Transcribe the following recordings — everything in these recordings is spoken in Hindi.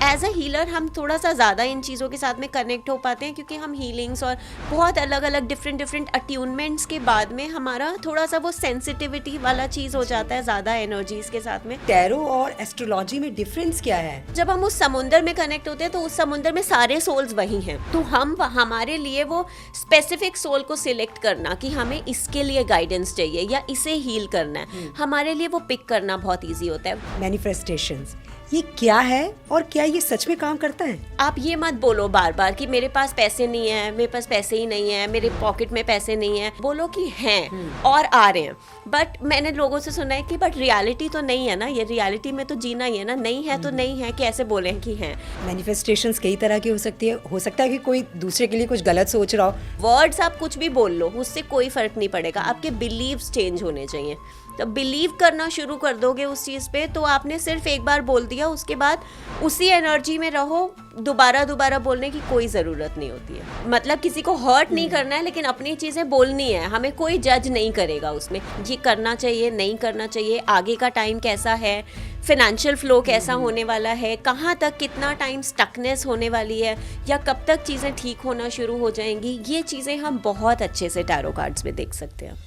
एज अ हीलर हम थोड़ा सा ज़्यादा इन चीज़ों के साथ में कनेक्ट हो पाते हैं, क्योंकि हम हीलिंग्स और बहुत अलग अलग डिफरेंट अट्यूनमेंट्स के बाद में हमारा थोड़ा सा वो सेंसिटिविटी वाला चीज़ हो जाता है ज़्यादा एनर्जीज के साथ में। टैरो और एस्ट्रोलॉजी में डिफरेंस क्या है? जब हम उस समुंदर में कनेक्ट होते हैं तो उस समुंदर में सारे सोल्स वही हैं, तो हम हमारे लिए वो स्पेसिफिक सोल को सिलेक्ट करना कि हमें इसके लिए गाइडेंस चाहिए या इसे हील करना है, हमारे लिए वो पिक करना बहुत ईजी होता है। मैनिफेस्टेशंस ये क्या है और क्या ये सच में काम करता है? आप ये मत बोलो बार बार कि मेरे पास पैसे नहीं है, मेरे पास पैसे ही नहीं है, मेरे पॉकेट में पैसे नहीं है। बोलो कि हैं और आ रहे हैं। बट मैंने लोगों से सुना है कि बट रियलिटी तो नहीं है ना, ये रियलिटी में तो जीना ही है ना, नहीं है तो नहीं है, कैसे बोले कि हैं। मैनिफेस्टेशंस कई तरह की हो सकती है। हो सकता है कि कोई दूसरे के लिए कुछ गलत सोच रहा हो। वर्ड्स आप कुछ भी बोल लो, उससे कोई फर्क नहीं पड़ेगा, आपके बिलीव्स चेंज होने चाहिए। तो बिलीव करना शुरू कर दोगे उस चीज़ पे, तो आपने सिर्फ एक बार बोल दिया, उसके बाद उसी एनर्जी में रहो, दोबारा बोलने की कोई ज़रूरत नहीं होती है। मतलब किसी को हर्ट नहीं करना है, लेकिन अपनी चीज़ें बोलनी है, हमें कोई जज नहीं करेगा उसमें, ये करना चाहिए नहीं करना चाहिए, आगे का टाइम कैसा है, फाइनेंशियल फ्लो कैसा होने वाला है, कहाँ तक कितना टाइम स्टकनेस होने वाली है, या कब तक चीज़ें ठीक होना शुरू हो जाएंगी, ये चीज़ें हम बहुत अच्छे से टैरो कार्ड्स में देख सकते हैं।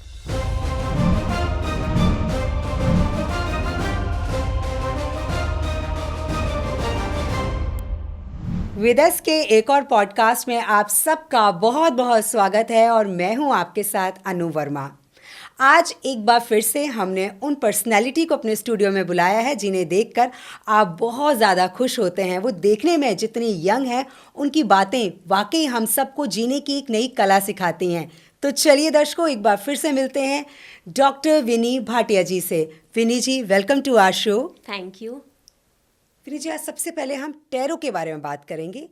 विदस के एक और पॉडकास्ट में आप सबका बहुत बहुत स्वागत है और मैं हूं आपके साथ अनु वर्मा। आज एक बार फिर से हमने उन पर्सनैलिटी को अपने स्टूडियो में बुलाया है जिन्हें देखकर आप बहुत ज़्यादा खुश होते हैं। वो देखने में जितनी यंग हैं, उनकी बातें वाकई हम सबको जीने की एक नई कला सिखाती हैं। तो चलिए दर्शकों, एक बार फिर से मिलते हैं डॉक्टर विनी भाटिया जी से। Vini ji, welcome to our show. Thank you. Vini ji, आज सबसे पहले हम टैरो के बारे में बात करेंगे।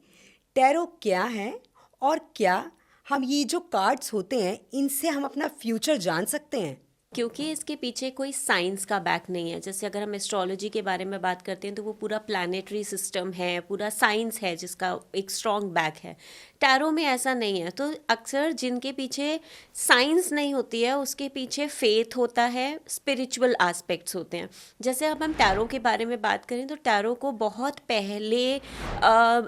टैरो क्या है और क्या हम ये जो कार्ड्स होते हैं इनसे हम अपना फ्यूचर जान सकते हैं? क्योंकि इसके पीछे कोई साइंस का बैक नहीं है। जैसे अगर हम एस्ट्रोलॉजी के बारे में बात करते हैं तो वो पूरा प्लानिटरी सिस्टम है, पूरा साइंस है जिसका एक स्ट्रॉन्ग बैक है। टैरो में ऐसा नहीं है। तो अक्सर जिनके पीछे साइंस नहीं होती है उसके पीछे फेथ होता है, स्पिरिचुअल एस्पेक्ट्स होते हैं। जैसे अब हम टैरो के बारे में बात करें तो टैरो को बहुत पहले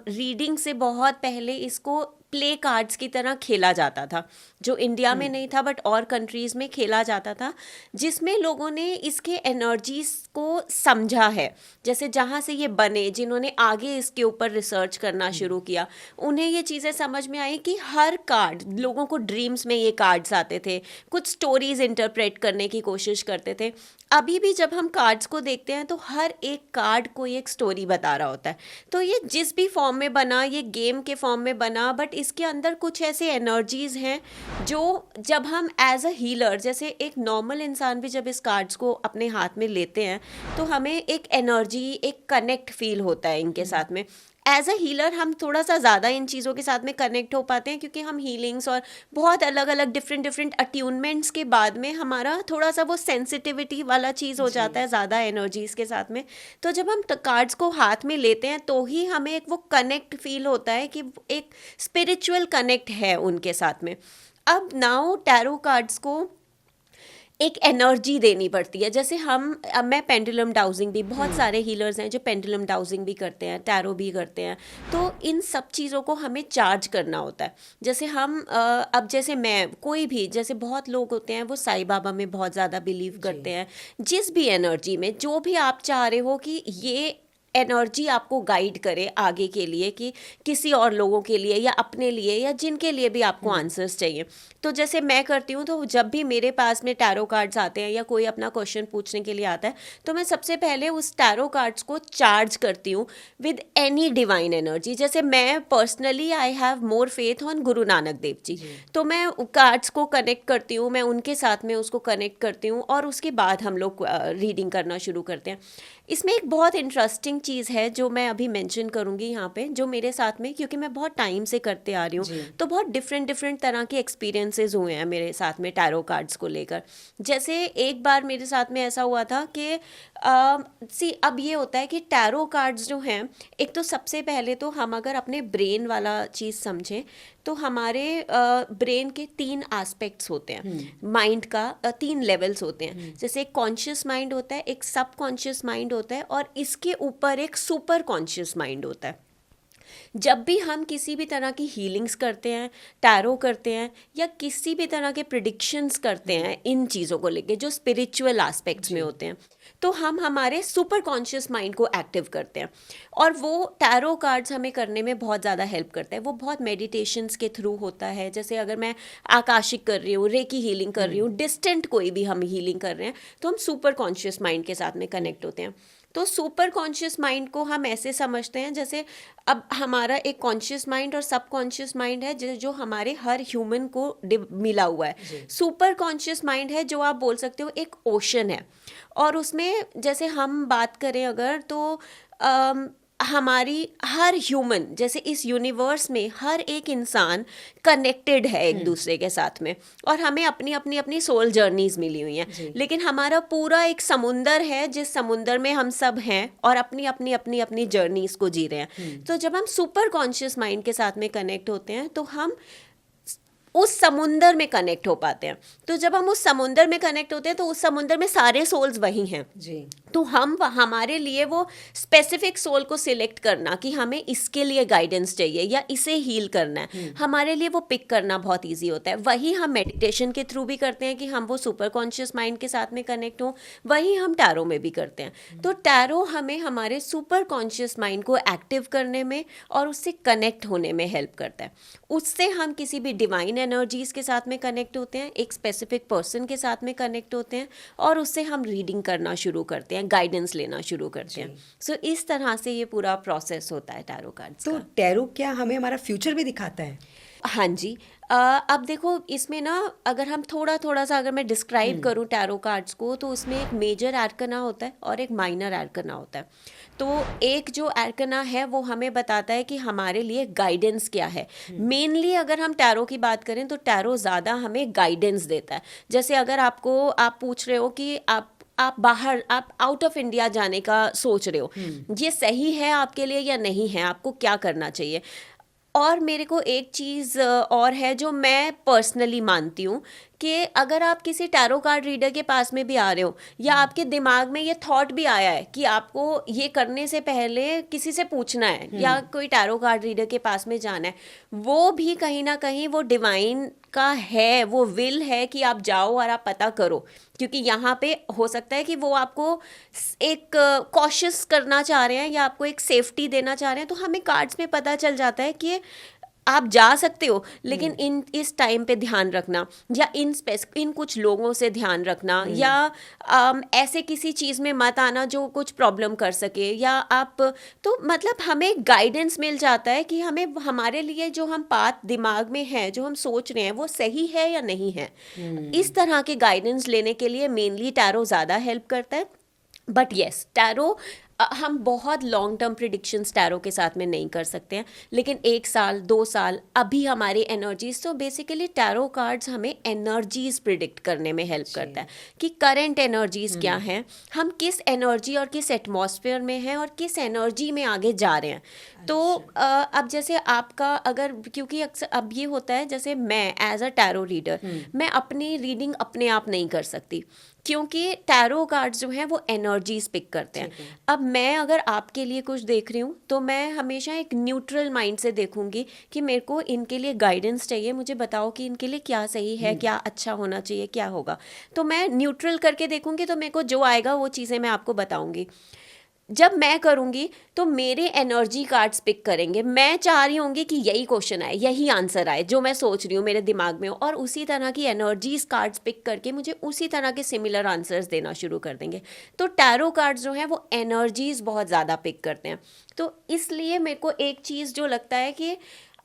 रीडिंग से बहुत पहले इसको प्ले कार्ड्स की तरह खेला जाता था, जो इंडिया में नहीं था बट और कंट्रीज़ में खेला जाता था, जिसमें लोगों ने इसके एनर्जीज को समझा है। जैसे जहाँ से ये बने, जिन्होंने आगे इसके ऊपर रिसर्च करना शुरू किया, उन्हें ये चीज़ें समझ में आई कि हर कार्ड, लोगों को ड्रीम्स में ये कार्ड्स आते थे, कुछ स्टोरीज इंटरप्रेट करने की कोशिश करते थे। अभी भी जब हम कार्ड्स को देखते हैं तो हर एक कार्ड कोई एक स्टोरी बता रहा होता है। तो ये जिस भी फॉर्म में बना, ये गेम के फॉर्म में बना, बट इसके अंदर कुछ ऐसे एनर्जीज हैं जो जब हम एज अ हीलर, जैसे एक नॉर्मल इंसान भी जब इस कार्ड्स को अपने हाथ में लेते हैं तो हमें एक एनर्जी, एक कनेक्ट फील होता है इनके साथ में। एज अ हीलर हम थोड़ा सा ज़्यादा इन चीज़ों के साथ में कनेक्ट हो पाते हैं, क्योंकि हम हीलिंग्स और बहुत अलग अलग डिफरेंट अट्यूनमेंट्स के बाद में हमारा थोड़ा सा वो सेंसिटिविटी वाला चीज़ हो जाता है ज़्यादा एनर्जीज के साथ में। तो जब हम कार्ड्स को हाथ में लेते हैं तो ही हमें एक वो कनेक्ट फील होता है कि एक स्पिरिचुअल कनेक्ट है उनके साथ में। अब नाउ टैरो कार्ड्स को एक एनर्जी देनी पड़ती है। जैसे मैं पेंडुलम डाउजिंग भी, बहुत सारे हीलर्स हैं जो पेंडुलम डाउजिंग भी करते हैं, टैरो भी करते हैं। तो इन सब चीज़ों को हमें चार्ज करना होता है। जैसे हम अब जैसे मैं, कोई भी, जैसे बहुत लोग होते हैं वो साईं बाबा में बहुत ज़्यादा बिलीव करते हैं। जिस भी एनर्जी में जो भी आप चाह रहे हो कि ये एनर्जी आपको गाइड करे आगे के लिए, कि किसी और लोगों के लिए या अपने लिए या जिनके लिए भी आपको आंसर्स चाहिए। तो जैसे मैं करती हूँ, तो जब भी मेरे पास में टैरो कार्ड्स आते हैं या कोई अपना क्वेश्चन पूछने के लिए आता है तो मैं सबसे पहले उस टैरो कार्ड्स को चार्ज करती हूँ विद एनी डिवाइन एनर्जी। जैसे मैं personally I have more faith on Guru Nanak Dev ji, तो मैं कार्ड्स को कनेक्ट करती हूँ, मैं उनके साथ में उसको कनेक्ट करती हूँ और उसके बाद हम लोग रीडिंग करना शुरू करते हैं। इसमें एक बहुत इंटरेस्टिंग चीज़ है जो मैं अभी मेंशन करूँगी यहाँ पे, जो मेरे साथ में, क्योंकि मैं बहुत टाइम से करते आ रही हूँ, तो बहुत डिफरेंट तरह के एक्सपीरियंसेस हुए हैं मेरे साथ में टैरो कार्ड्स को लेकर। जैसे एक बार मेरे साथ में ऐसा हुआ था कि अब ये होता है कि टैरो कार्ड्स जो हैं, एक तो सबसे पहले तो हम अगर अपने ब्रेन वाला चीज़ समझें तो हमारे ब्रेन के 3 एस्पेक्ट्स होते हैं, माइंड का 3 लेवल्स होते हैं। जैसे एक कॉन्शियस माइंड होता है, एक सब कॉन्शियस माइंड होता है, और इसके ऊपर एक सुपर कॉन्शियस माइंड होता है। जब भी हम किसी भी तरह की हीलिंग्स करते हैं, टैरो करते हैं, या किसी भी तरह के प्रिडिक्शंस करते हैं इन चीज़ों को लेके जो स्पिरिचुअल एस्पेक्ट्स में होते हैं, तो हम हमारे सुपर कॉन्शियस माइंड को एक्टिव करते हैं। और वो टैरो कार्ड्स हमें करने में बहुत ज़्यादा हेल्प करता है। वो बहुत मेडिटेशंस के थ्रू होता है। जैसे अगर मैं आकाशिक कर रही हूँ, रेकी हीलिंग कर रही हूँ, डिस्टेंट कोई भी हम हीलिंग कर रहे हैं, तो हम सुपर कॉन्शियस माइंड के साथ में कनेक्ट होते हैं। तो सुपर कॉन्शियस माइंड को हम ऐसे समझते हैं जैसे अब हमारा एक कॉन्शियस माइंड और सब कॉन्शियस माइंड है जो हमारे हर ह्यूमन को मिला हुआ है। सुपर कॉन्शियस माइंड है जो आप बोल सकते हो एक ओशन है, और उसमें जैसे हम बात करें अगर तो हमारी हर ह्यूमन, जैसे इस यूनिवर्स में हर एक इंसान कनेक्टेड है एक दूसरे के साथ में, और हमें अपनी अपनी अपनी सोल जर्नीज मिली हुई हैं। लेकिन हमारा पूरा एक समुंदर है जिस समुंदर में हम सब हैं और अपनी अपनी अपनी अपनी जर्नीज को जी रहे हैं। तो जब हम सुपर कॉन्शियस माइंड के साथ में कनेक्ट होते हैं तो हम उस समुंदर में कनेक्ट हो पाते हैं। तो जब हम उस समुंदर में कनेक्ट होते हैं तो उस समुंदर में सारे सोल्स वही हैं जी। तो हमारे लिए वो स्पेसिफिक सोल को सिलेक्ट करना कि हमें इसके लिए गाइडेंस चाहिए या इसे हील करना है, हमारे लिए वो पिक करना बहुत इजी होता है। वही हम मेडिटेशन के थ्रू भी करते हैं कि हम वो सुपर कॉन्शियस माइंड के साथ में कनेक्ट हों, वही हम टैरो में भी करते हैं। तो टैरो हमें हमारे सुपर कॉन्शियस माइंड को एक्टिव करने में और उससे कनेक्ट होने में हेल्प करता है। उससे हम किसी भी डिवाइन एनर्जीज के साथ में कनेक्ट होते हैं, एक स्पेसिफिक पर्सन के साथ में कनेक्ट होते हैं, और उससे हम रीडिंग करना शुरू करते हैं, गाइडेंस लेना शुरू करते हैं। सो इस तरह से ये पूरा प्रोसेस होता है टैरो कार्ड्स तो का। टैरो क्या हमें हमारा फ्यूचर भी दिखाता है? हाँ जी। अब देखो इसमें ना अगर हम थोड़ा थोड़ा सा अगर मैं डिस्क्राइब करूँ टैरो कार्ड्स को, तो उसमें एक मेजर आर्कना होता है और एक माइनर आर्कना होता है। तो एक जो आर्कना है वो हमें बताता है कि हमारे लिए गाइडेंस क्या है। मेनली अगर हम टैरो की बात करें तो टैरो ज़्यादा हमें गाइडेंस देता है। जैसे अगर आप पूछ रहे हो कि आप बाहर, आप आउट ऑफ इंडिया जाने का सोच रहे हो, ये सही है आपके लिए या नहीं है, आपको क्या करना चाहिए। और मेरे को एक चीज़ और है जो मैं पर्सनली मानती हूँ कि अगर आप किसी टैरो कार्ड रीडर के पास में भी आ रहे हो या आपके दिमाग में ये थॉट भी आया है कि आपको ये करने से पहले किसी से पूछना है या कोई टैरो कार्ड रीडर के पास में जाना है, वो भी कहीं ना कहीं वो डिवाइन का है, वो विल है कि आप जाओ और आप पता करो। क्योंकि यहाँ पे हो सकता है कि वो आपको एक कॉशियस करना चाह रहे हैं या आपको एक सेफ्टी देना चाह रहे हैं। तो हमें कार्ड्स में पता चल जाता है कि आप जा सकते हो, लेकिन इस टाइम पे ध्यान रखना, या इन कुछ लोगों से ध्यान रखना, या ऐसे किसी चीज़ में मत आना जो कुछ प्रॉब्लम कर सके, या आप तो मतलब हमें गाइडेंस मिल जाता है कि हमें हमारे लिए जो हम पाथ दिमाग में है, जो हम सोच रहे हैं, वो सही है या नहीं है। इस तरह के गाइडेंस लेने के लिए मेनली टैरो ज़्यादा हेल्प करता है। बट येस, टैरो हम बहुत लॉन्ग टर्म प्रिडिक्शंस टैरो के साथ में नहीं कर सकते हैं, लेकिन 1 साल 2 साल अभी हमारी एनर्जीज, तो बेसिकली टैरो कार्ड्स हमें एनर्जीज प्रिडिक्ट करने में हेल्प करता है कि करंट एनर्जीज क्या हैं, हम किस एनर्जी और किस एटमॉस्फेयर में हैं और किस एनर्जी में आगे जा रहे हैं। तो अब जैसे आपका अगर, क्योंकि अक्सर अब ये होता है जैसे मैं एज अ टैरो रीडर मैं अपनी रीडिंग अपने आप नहीं कर सकती, क्योंकि टैरो कार्ड्स जो हैं वो एनर्जीज पिक करते हैं। अब मैं अगर आपके लिए कुछ देख रही हूँ तो मैं हमेशा एक न्यूट्रल माइंड से देखूंगी कि मेरे को इनके लिए गाइडेंस चाहिए, मुझे बताओ कि इनके लिए क्या सही है, क्या अच्छा होना चाहिए, क्या होगा। तो मैं न्यूट्रल करके देखूंगी, तो मेरे को जो आएगा वो चीज़ें मैं आपको बताऊंगी। जब मैं करूंगी तो मेरे एनर्जी कार्ड्स पिक करेंगे, मैं चाह रही होंगी कि यही क्वेश्चन आए, यही आंसर आए जो मैं सोच रही हूँ मेरे दिमाग में हो, और उसी तरह की एनर्जीज कार्ड्स पिक करके मुझे उसी तरह के सिमिलर आंसर्स देना शुरू कर देंगे। तो टैरो कार्ड्स जो हैं वो एनर्जीज बहुत ज़्यादा पिक करते हैं। तो इसलिए मेरे को एक चीज़ जो लगता है कि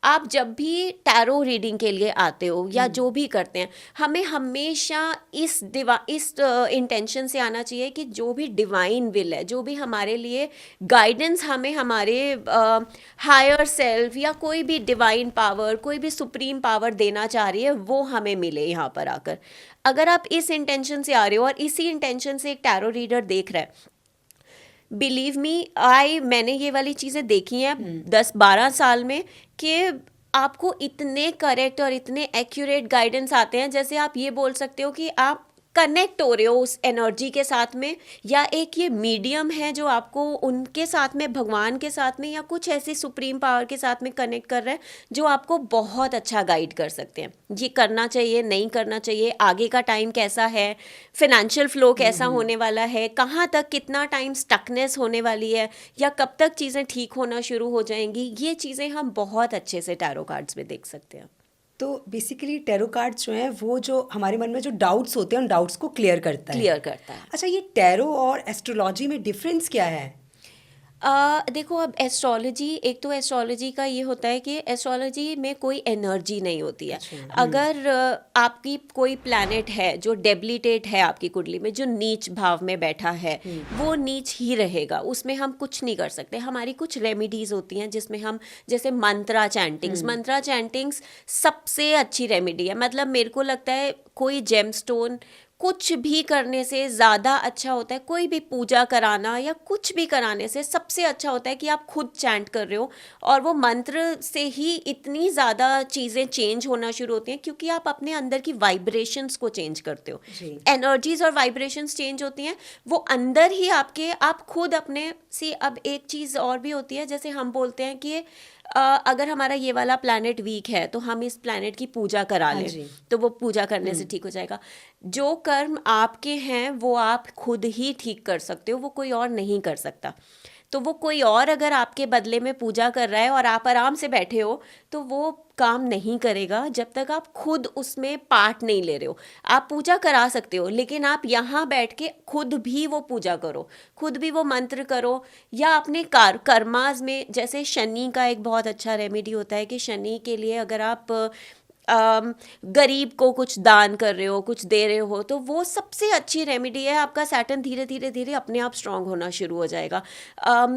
आप जब भी टैरो रीडिंग के लिए आते हो या जो भी करते हैं, हमें हमेशा इस इंटेंशन से आना चाहिए कि जो भी डिवाइन विल है, जो भी हमारे लिए गाइडेंस हमें हमारे हायर सेल्फ या कोई भी डिवाइन पावर, कोई भी सुप्रीम पावर देना चाह रही है, वो हमें मिले यहाँ पर आकर। अगर आप इस इंटेंशन से आ रहे हो और इसी इंटेंशन से एक टैरो रीडर देख रहा है, बिलीव मी, मैंने ये वाली चीज़ें देखी हैं 10-12 साल में कि आपको इतने करेक्ट और इतने एक्यूरेट गाइडेंस आते हैं, जैसे आप ये बोल सकते हो कि आप कनेक्ट हो रहे हो उस एनर्जी के साथ में, या एक ये मीडियम है जो आपको उनके साथ में, भगवान के साथ में, या कुछ ऐसी सुप्रीम पावर के साथ में कनेक्ट कर रहा है जो आपको बहुत अच्छा गाइड कर सकते हैं। ये करना चाहिए, नहीं करना चाहिए, आगे का टाइम कैसा है, फिनेंशियल फ्लो कैसा होने वाला है, कहाँ तक कितना टाइम स्टकनेस होने वाली है, या कब तक चीज़ें ठीक होना शुरू हो जाएंगी, ये चीज़ें हम बहुत अच्छे से टैरो कार्ड्स में देख सकते हैं। तो बेसिकली टैरो कार्ड्स जो हैं वो जो हमारे मन में जो डाउट्स होते हैं उन डाउट्स को क्लियर करता है। क्लियर करता है। अच्छा, ये टैरो और एस्ट्रोलॉजी में डिफरेंस क्या है? देखो, अब एस्ट्रोलॉजी, एक तो एस्ट्रोलॉजी का ये होता है कि एस्ट्रोलॉजी में कोई एनर्जी नहीं होती है। अगर आपकी कोई प्लैनेट है जो डेबिलिटेट है आपकी कुंडली में, जो नीच भाव में बैठा है, वो नीच ही रहेगा, उसमें हम कुछ नहीं कर सकते। हमारी कुछ रेमेडीज होती हैं जिसमें हम, जैसे मंत्रा चैंटिंग्स सबसे अच्छी रेमेडी है। मतलब मेरे को लगता है कोई जेमस्टोन कुछ भी करने से ज़्यादा अच्छा होता है। कोई भी पूजा कराना या कुछ भी कराने से सबसे अच्छा होता है कि आप खुद चैंट कर रहे हो, और वो मंत्र से ही इतनी ज़्यादा चीज़ें चेंज होना शुरू होती हैं, क्योंकि आप अपने अंदर की वाइब्रेशंस को चेंज करते हो। एनर्जीज और वाइब्रेशंस चेंज होती हैं, वो अंदर ही आपके, आप खुद अपने से। अब एक चीज़ और भी होती है, जैसे हम बोलते हैं कि अगर हमारा ये वाला प्लैनेट वीक है तो हम इस प्लैनेट की पूजा करा लें, तो वो पूजा करने से ठीक हो जाएगा। जो कर्म आपके हैं वो आप खुद ही ठीक कर सकते हो, वो कोई और नहीं कर सकता। तो वो कोई और अगर आपके बदले में पूजा कर रहा है और आप आराम से बैठे हो, तो वो काम नहीं करेगा जब तक आप खुद उसमें पार्ट नहीं ले रहे हो। आप पूजा करा सकते हो, लेकिन आप यहाँ बैठ के खुद भी वो पूजा करो, खुद भी वो मंत्र करो, या अपने कर्माज में, जैसे शनि का एक बहुत अच्छा रेमेडी होता है कि शनि के लिए अगर आप गरीब को कुछ दान कर रहे हो, कुछ दे रहे हो, तो वो सबसे अच्छी रेमेडी है। आपका सैटर्न धीरे धीरे धीरे अपने आप स्ट्रांग होना शुरू हो जाएगा।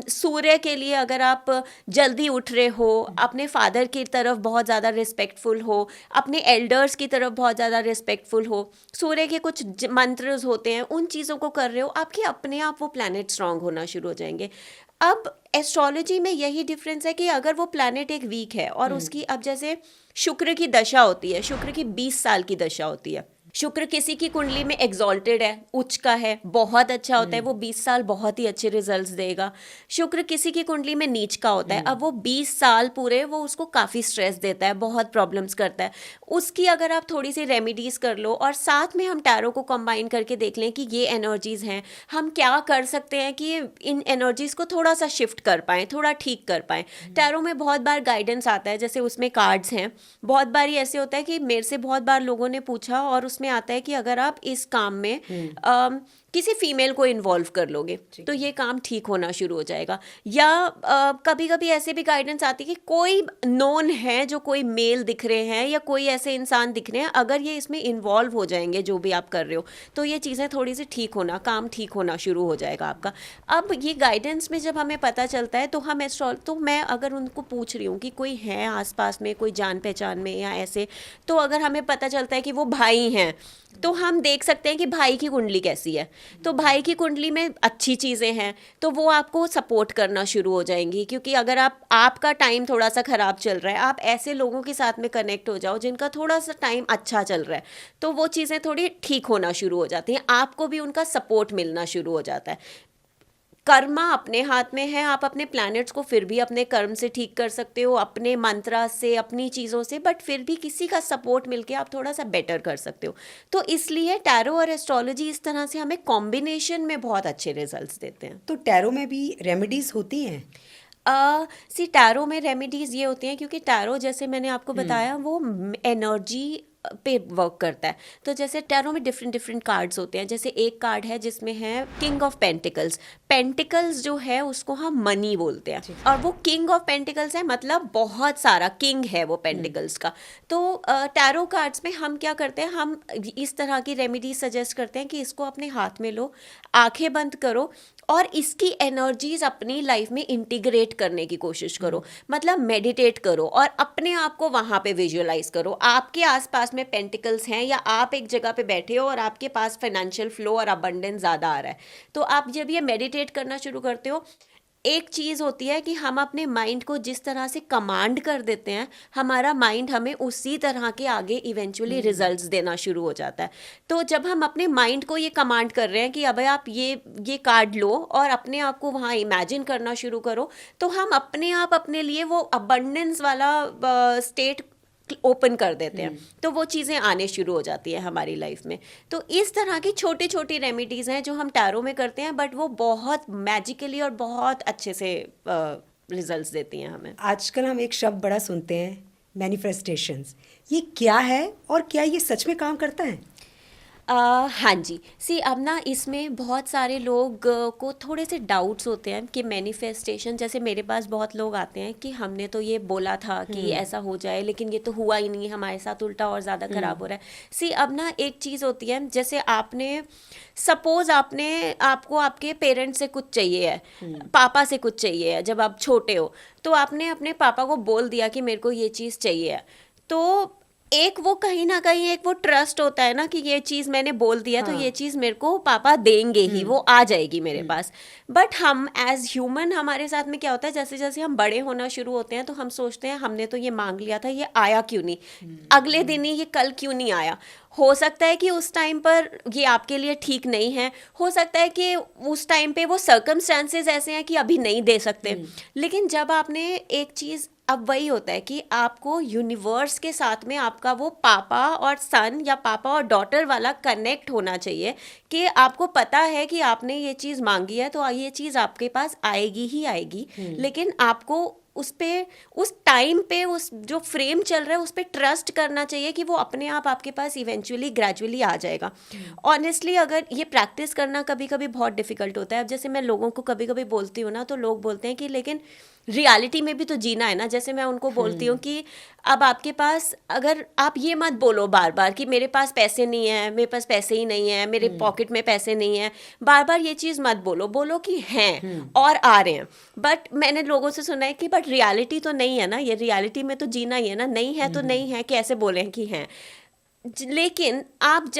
सूर्य के लिए अगर आप जल्दी उठ रहे हो, अपने फादर की तरफ बहुत ज़्यादा रिस्पेक्टफुल हो, अपने एल्डर्स की तरफ बहुत ज़्यादा रिस्पेक्टफुल हो, सूर्य के कुछ मंत्र होते हैं, उन चीज़ों को कर रहे हो, आपके अपने आप वो प्लैनेट स्ट्रांग होना शुरू हो जाएंगे। अब एस्ट्रोलॉजी में यही डिफरेंस है कि अगर वो प्लैनेट एक वीक है और उसकी, अब जैसे शुक्र की दशा होती है, शुक्र की 20 साल की दशा होती है। शुक्र किसी की कुंडली में एग्जॉल्टेड है, उच्च का है, बहुत अच्छा होता है, वो 20 साल बहुत ही अच्छे रिजल्ट्स देगा। शुक्र किसी की कुंडली में नीच का होता है, अब वो 20 साल पूरे वो उसको काफ़ी स्ट्रेस देता है, बहुत प्रॉब्लम्स करता है। उसकी अगर आप थोड़ी सी रेमेडीज़ कर लो और साथ में हम टैरो को कंबाइन करके देख लें कि ये एनर्जीज़ हैं, हम क्या कर सकते हैं कि इन एनर्जीज़ को थोड़ा सा शिफ्ट कर पाएँ, थोड़ा ठीक कर पाएँ। टैरो में बहुत बार गाइडेंस आता है, जैसे उसमें कार्ड्स हैं। बहुत बार ये ऐसे होता है कि मेरे से बहुत बार लोगों ने पूछा, और उसमें आता है कि अगर आप इस काम में किसी फीमेल को इन्वॉल्व कर लोगे तो ये काम ठीक होना शुरू हो जाएगा। या कभी कभी ऐसे भी गाइडेंस आती है कि कोई नोन है, जो कोई मेल दिख रहे हैं या कोई ऐसे इंसान दिख रहे हैं, अगर ये इसमें इन्वॉल्व हो जाएंगे जो भी आप कर रहे हो, तो ये चीज़ें थोड़ी सी ठीक होना, काम ठीक होना शुरू हो जाएगा आपका। अब ये गाइडेंस में जब हमें पता चलता है, तो हम तो मैं अगर उनको पूछ रही हूँ कि कोई है आसपास में, कोई जान पहचान में या ऐसे, तो अगर हमें पता चलता है कि वो भाई हैं, तो हम देख सकते हैं कि भाई की कुंडली कैसी है। तो भाई की कुंडली में अच्छी चीज़ें हैं, तो वो आपको सपोर्ट करना शुरू हो जाएंगी। क्योंकि अगर आपका टाइम थोड़ा सा ख़राब चल रहा है, आप ऐसे लोगों के साथ में कनेक्ट हो जाओ जिनका थोड़ा सा टाइम अच्छा चल रहा है, तो वो चीज़ें थोड़ी ठीक होना शुरू हो जाती हैं, आपको भी उनका सपोर्ट मिलना शुरू हो जाता है। कर्मा अपने हाथ में है, आप अपने प्लैनेट्स को फिर भी अपने कर्म से ठीक कर सकते हो, अपने मंत्रा से, अपनी चीज़ों से, बट फिर भी किसी का सपोर्ट मिलके आप थोड़ा सा बेटर कर सकते हो। तो इसलिए टैरो और एस्ट्रोलॉजी इस तरह से हमें कॉम्बिनेशन में बहुत अच्छे रिजल्ट्स देते हैं। तो टैरो में भी रेमेडीज होती हैं? टैरो में रेमेडीज ये होती हैं, क्योंकि टैरो, जैसे मैंने आपको बताया, वो एनर्जी पे वर्क करता है। तो जैसे टैरो में डिफरेंट डिफरेंट कार्ड्स होते हैं। जैसे एक कार्ड है जिसमें है किंग ऑफ पेंटिकल्स। पेंटिकल्स जो है उसको हम मनी बोलते हैं, और वो किंग ऑफ पेंटिकल्स है, मतलब बहुत सारा किंग है वो पेंटिकल्स का। तो टैरो कार्ड्स में हम क्या करते हैं, हम इस तरह की रेमेडी सजेस्ट करते हैं कि इसको अपने हाथ में लो, आंखें बंद करो, और इसकी एनर्जीज अपनी लाइफ में इंटीग्रेट करने की कोशिश करो। मतलब मेडिटेट करो और अपने आप को वहाँ पे विजुअलाइज करो। आपके आसपास में पेंटिकल्स हैं, या आप एक जगह पे बैठे हो और आपके पास फाइनेंशियल फ्लो और अबंडेंस ज़्यादा आ रहा है, तो आप जब ये मेडिटेट करना शुरू करते हो, एक चीज़ होती है कि हम अपने माइंड को जिस तरह से कमांड कर देते हैं, हमारा माइंड हमें उसी तरह के आगे इवेंचुअली रिजल्ट्स देना शुरू हो जाता है। तो जब हम अपने माइंड को ये कमांड कर रहे हैं कि अब आप ये कार्ड लो और अपने आप को वहाँ इमेजिन करना शुरू करो, तो हम अपने आप अपने लिए वो अबंडेंस वाला स्टेट ओपन कर देते हैं, तो वो चीज़ें आने शुरू हो जाती है हमारी लाइफ में। तो इस तरह की छोटी छोटी रेमेडीज़ हैं जो हम टैरो में करते हैं, बट वो बहुत मैजिकली और बहुत अच्छे से रिजल्ट्स देती हैं हमें। आजकल हम एक शब्द बड़ा सुनते हैं, मैनिफेस्टेशंस। ये क्या है और क्या ये सच में काम करता है? हाँ जी, अब ना इसमें बहुत सारे लोग को थोड़े से डाउट्स होते हैं कि मैनिफेस्टेशन, जैसे मेरे पास बहुत लोग आते हैं कि हमने तो ये बोला था कि ऐसा हो जाए, लेकिन ये तो हुआ ही नहीं, हमारे साथ उल्टा और ज़्यादा ख़राब हो रहा है। अब ना एक चीज़ होती है, जैसे सपोज आपको आपके पेरेंट्स से कुछ चाहिए है, पापा से कुछ चाहिए है, जब आप छोटे हो तो आपने अपने पापा को बोल दिया कि मेरे को ये चीज़ चाहिए है, तो एक वो कहीं ना कहीं एक वो ट्रस्ट होता है ना कि ये चीज़ मैंने बोल दिया, तो ये चीज़ मेरे को पापा देंगे ही, वो आ जाएगी मेरे पास। बट हम एज ह्यूमन, हमारे साथ में क्या होता है, जैसे जैसे हम बड़े होना शुरू होते हैं तो हम सोचते हैं हमने तो ये मांग लिया था, ये आया क्यों नहीं, अगले दिन ही, ये कल क्यों नहीं आया। हो सकता है कि उस टाइम पर ये आपके लिए ठीक नहीं है, हो सकता है कि उस टाइम पे वो सर्कमस्टांसेस ऐसे हैं कि अभी नहीं दे सकते। लेकिन जब आपने एक चीज़, अब वही होता है कि आपको यूनिवर्स के साथ में आपका वो पापा और सन या पापा और डॉटर वाला कनेक्ट होना चाहिए कि आपको पता है कि आपने ये चीज़ मांगी है तो ये चीज़ आपके पास आएगी ही आएगी। लेकिन आपको उस टाइम पे, उस जो फ्रेम चल रहा है उस पर ट्रस्ट करना चाहिए कि वो अपने आप आपके पास इवेंचुअली ग्रेजुअली आ जाएगा। ऑनेस्टली अगर ये प्रैक्टिस करना कभी कभी बहुत डिफिकल्ट होता है। अब जैसे मैं लोगों को कभी कभी बोलती हूँ ना, तो लोग बोलते हैं कि लेकिन रियलिटी में भी तो जीना है ना। जैसे मैं उनको बोलती हूँ कि अब आपके पास, अगर आप ये मत बोलो बार बार कि मेरे पास पैसे नहीं है, मेरे पास पैसे ही नहीं है, मेरे पॉकेट में पैसे नहीं है, बार बार ये चीज़ मत बोलो, बोलो कि हैं और आ रहे हैं। बट मैंने लोगों से सुना है कि बट रियलिटी तो नहीं है ना, ये रियलिटी में तो जीना ही है ना, नहीं है तो नहीं है, कैसे बोलें कि हैं। लेकिन आप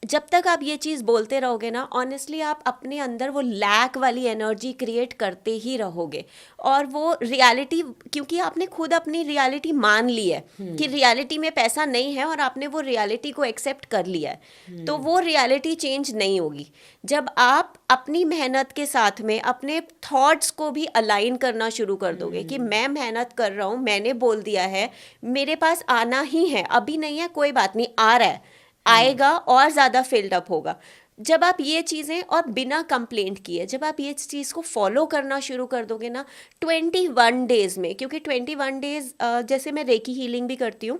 जब तक आप ये चीज़ बोलते रहोगे ना, ऑनेस्टली आप अपने अंदर वो लैक वाली एनर्जी क्रिएट करते ही रहोगे। और वो रियलिटी, क्योंकि आपने खुद अपनी रियलिटी मान ली है कि रियलिटी में पैसा नहीं है और आपने वो रियलिटी को एक्सेप्ट कर लिया है, तो वो रियलिटी चेंज नहीं होगी। जब आप अपनी मेहनत के साथ में अपने थॉट्स को भी अलाइन करना शुरू कर दोगे कि मैं मेहनत कर रहा हूँ, मैंने बोल दिया है, मेरे पास आना ही है, अभी नहीं है कोई बात नहीं, आ रहा है, आएगा और ज़्यादा फिल्ड अप होगा। जब आप ये चीज़ें, और बिना कंप्लेंट किए, जब आप ये चीज़ को फॉलो करना शुरू कर दोगे ना 21 डेज़ में, क्योंकि 21 डेज़, जैसे मैं रेकी हीलिंग भी करती हूँ,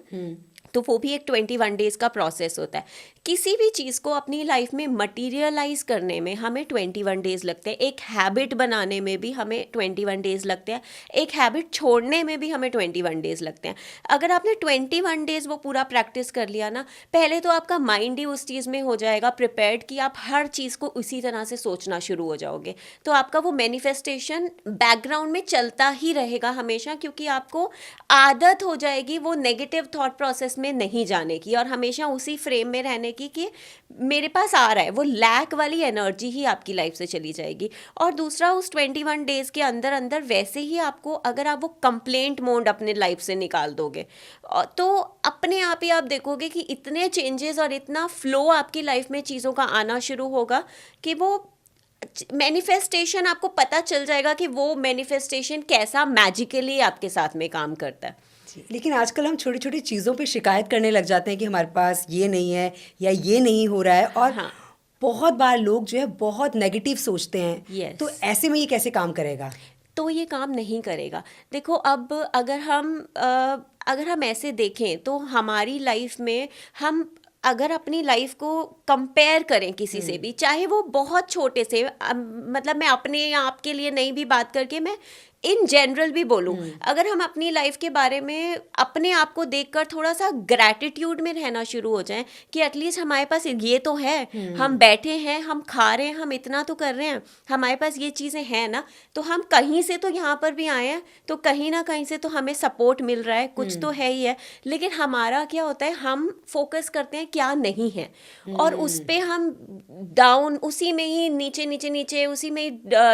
तो वो भी एक 21 डेज़ का प्रोसेस होता है। किसी भी चीज़ को अपनी लाइफ में मटीरियलाइज करने में हमें 21 डेज़ लगते हैं। एक हैबिट बनाने में भी हमें 21 डेज़ लगते हैं, एक हैबिट छोड़ने में भी हमें 21 डेज़ लगते हैं। अगर आपने 21 डेज़ वो पूरा प्रैक्टिस कर लिया ना, पहले तो आपका माइंड ही उस चीज़ में हो जाएगा प्रिपेयर्ड कि आप हर चीज़ को उसी तरह से सोचना शुरू हो जाओगे। तो आपका वो मैनिफेस्टेशन बैकग्राउंड में चलता ही रहेगा हमेशा, क्योंकि आपको आदत हो जाएगी वो नेगेटिव थॉट प्रोसेस में नहीं जाने की और हमेशा उसी फ्रेम में रहने की कि मेरे पास आ रहा है। वो लैक वाली एनर्जी ही आपकी लाइफ से चली जाएगी। और दूसरा, उस 21 डेज़ के अंदर अंदर वैसे ही आपको, अगर आप वो कंप्लेंट मोड अपने लाइफ से निकाल दोगे, तो अपने आप ही आप देखोगे कि इतने चेंजेस और इतना फ्लो आपकी लाइफ में चीज़ों का आना शुरू होगा कि वो मैनिफेस्टेशन, आपको पता चल जाएगा कि वो मैनिफेस्टेशन कैसा मैजिकली आपके साथ में काम करता है। लेकिन आजकल हम छोटी छोटी चीज़ों पे शिकायत करने लग जाते हैं कि हमारे पास ये नहीं है या ये नहीं हो रहा है, और हाँ। बहुत बार लोग जो है बहुत नेगेटिव सोचते हैं। Yes. तो ऐसे में ये कैसे काम करेगा? तो ये काम नहीं करेगा। देखो, अब अगर हम ऐसे देखें तो हमारी लाइफ में हम अगर अपनी लाइफ को कंपेयर करें किसी से भी, चाहे वो बहुत छोटे से, मतलब मैं अपने आप के लिए नहीं भी बात करके, मैं इन जनरल भी बोलूं, अगर हम अपनी लाइफ के बारे में अपने आप को देखकर थोड़ा सा ग्रैटिट्यूड में रहना शुरू हो जाएं कि एटलीस्ट हमारे पास ये तो है, हम बैठे हैं, हम खा रहे हैं, हम इतना तो कर रहे हैं, हमारे पास ये चीज़ें हैं ना, तो हम कहीं से तो यहाँ पर भी आए हैं, तो कहीं ना कहीं से तो हमें सपोर्ट मिल रहा है, कुछ तो है ही है। लेकिन हमारा क्या होता है, हम फोकस करते हैं क्या नहीं है, और उस पे हम डाउन, उसी में ही नीचे नीचे नीचे उसी में ही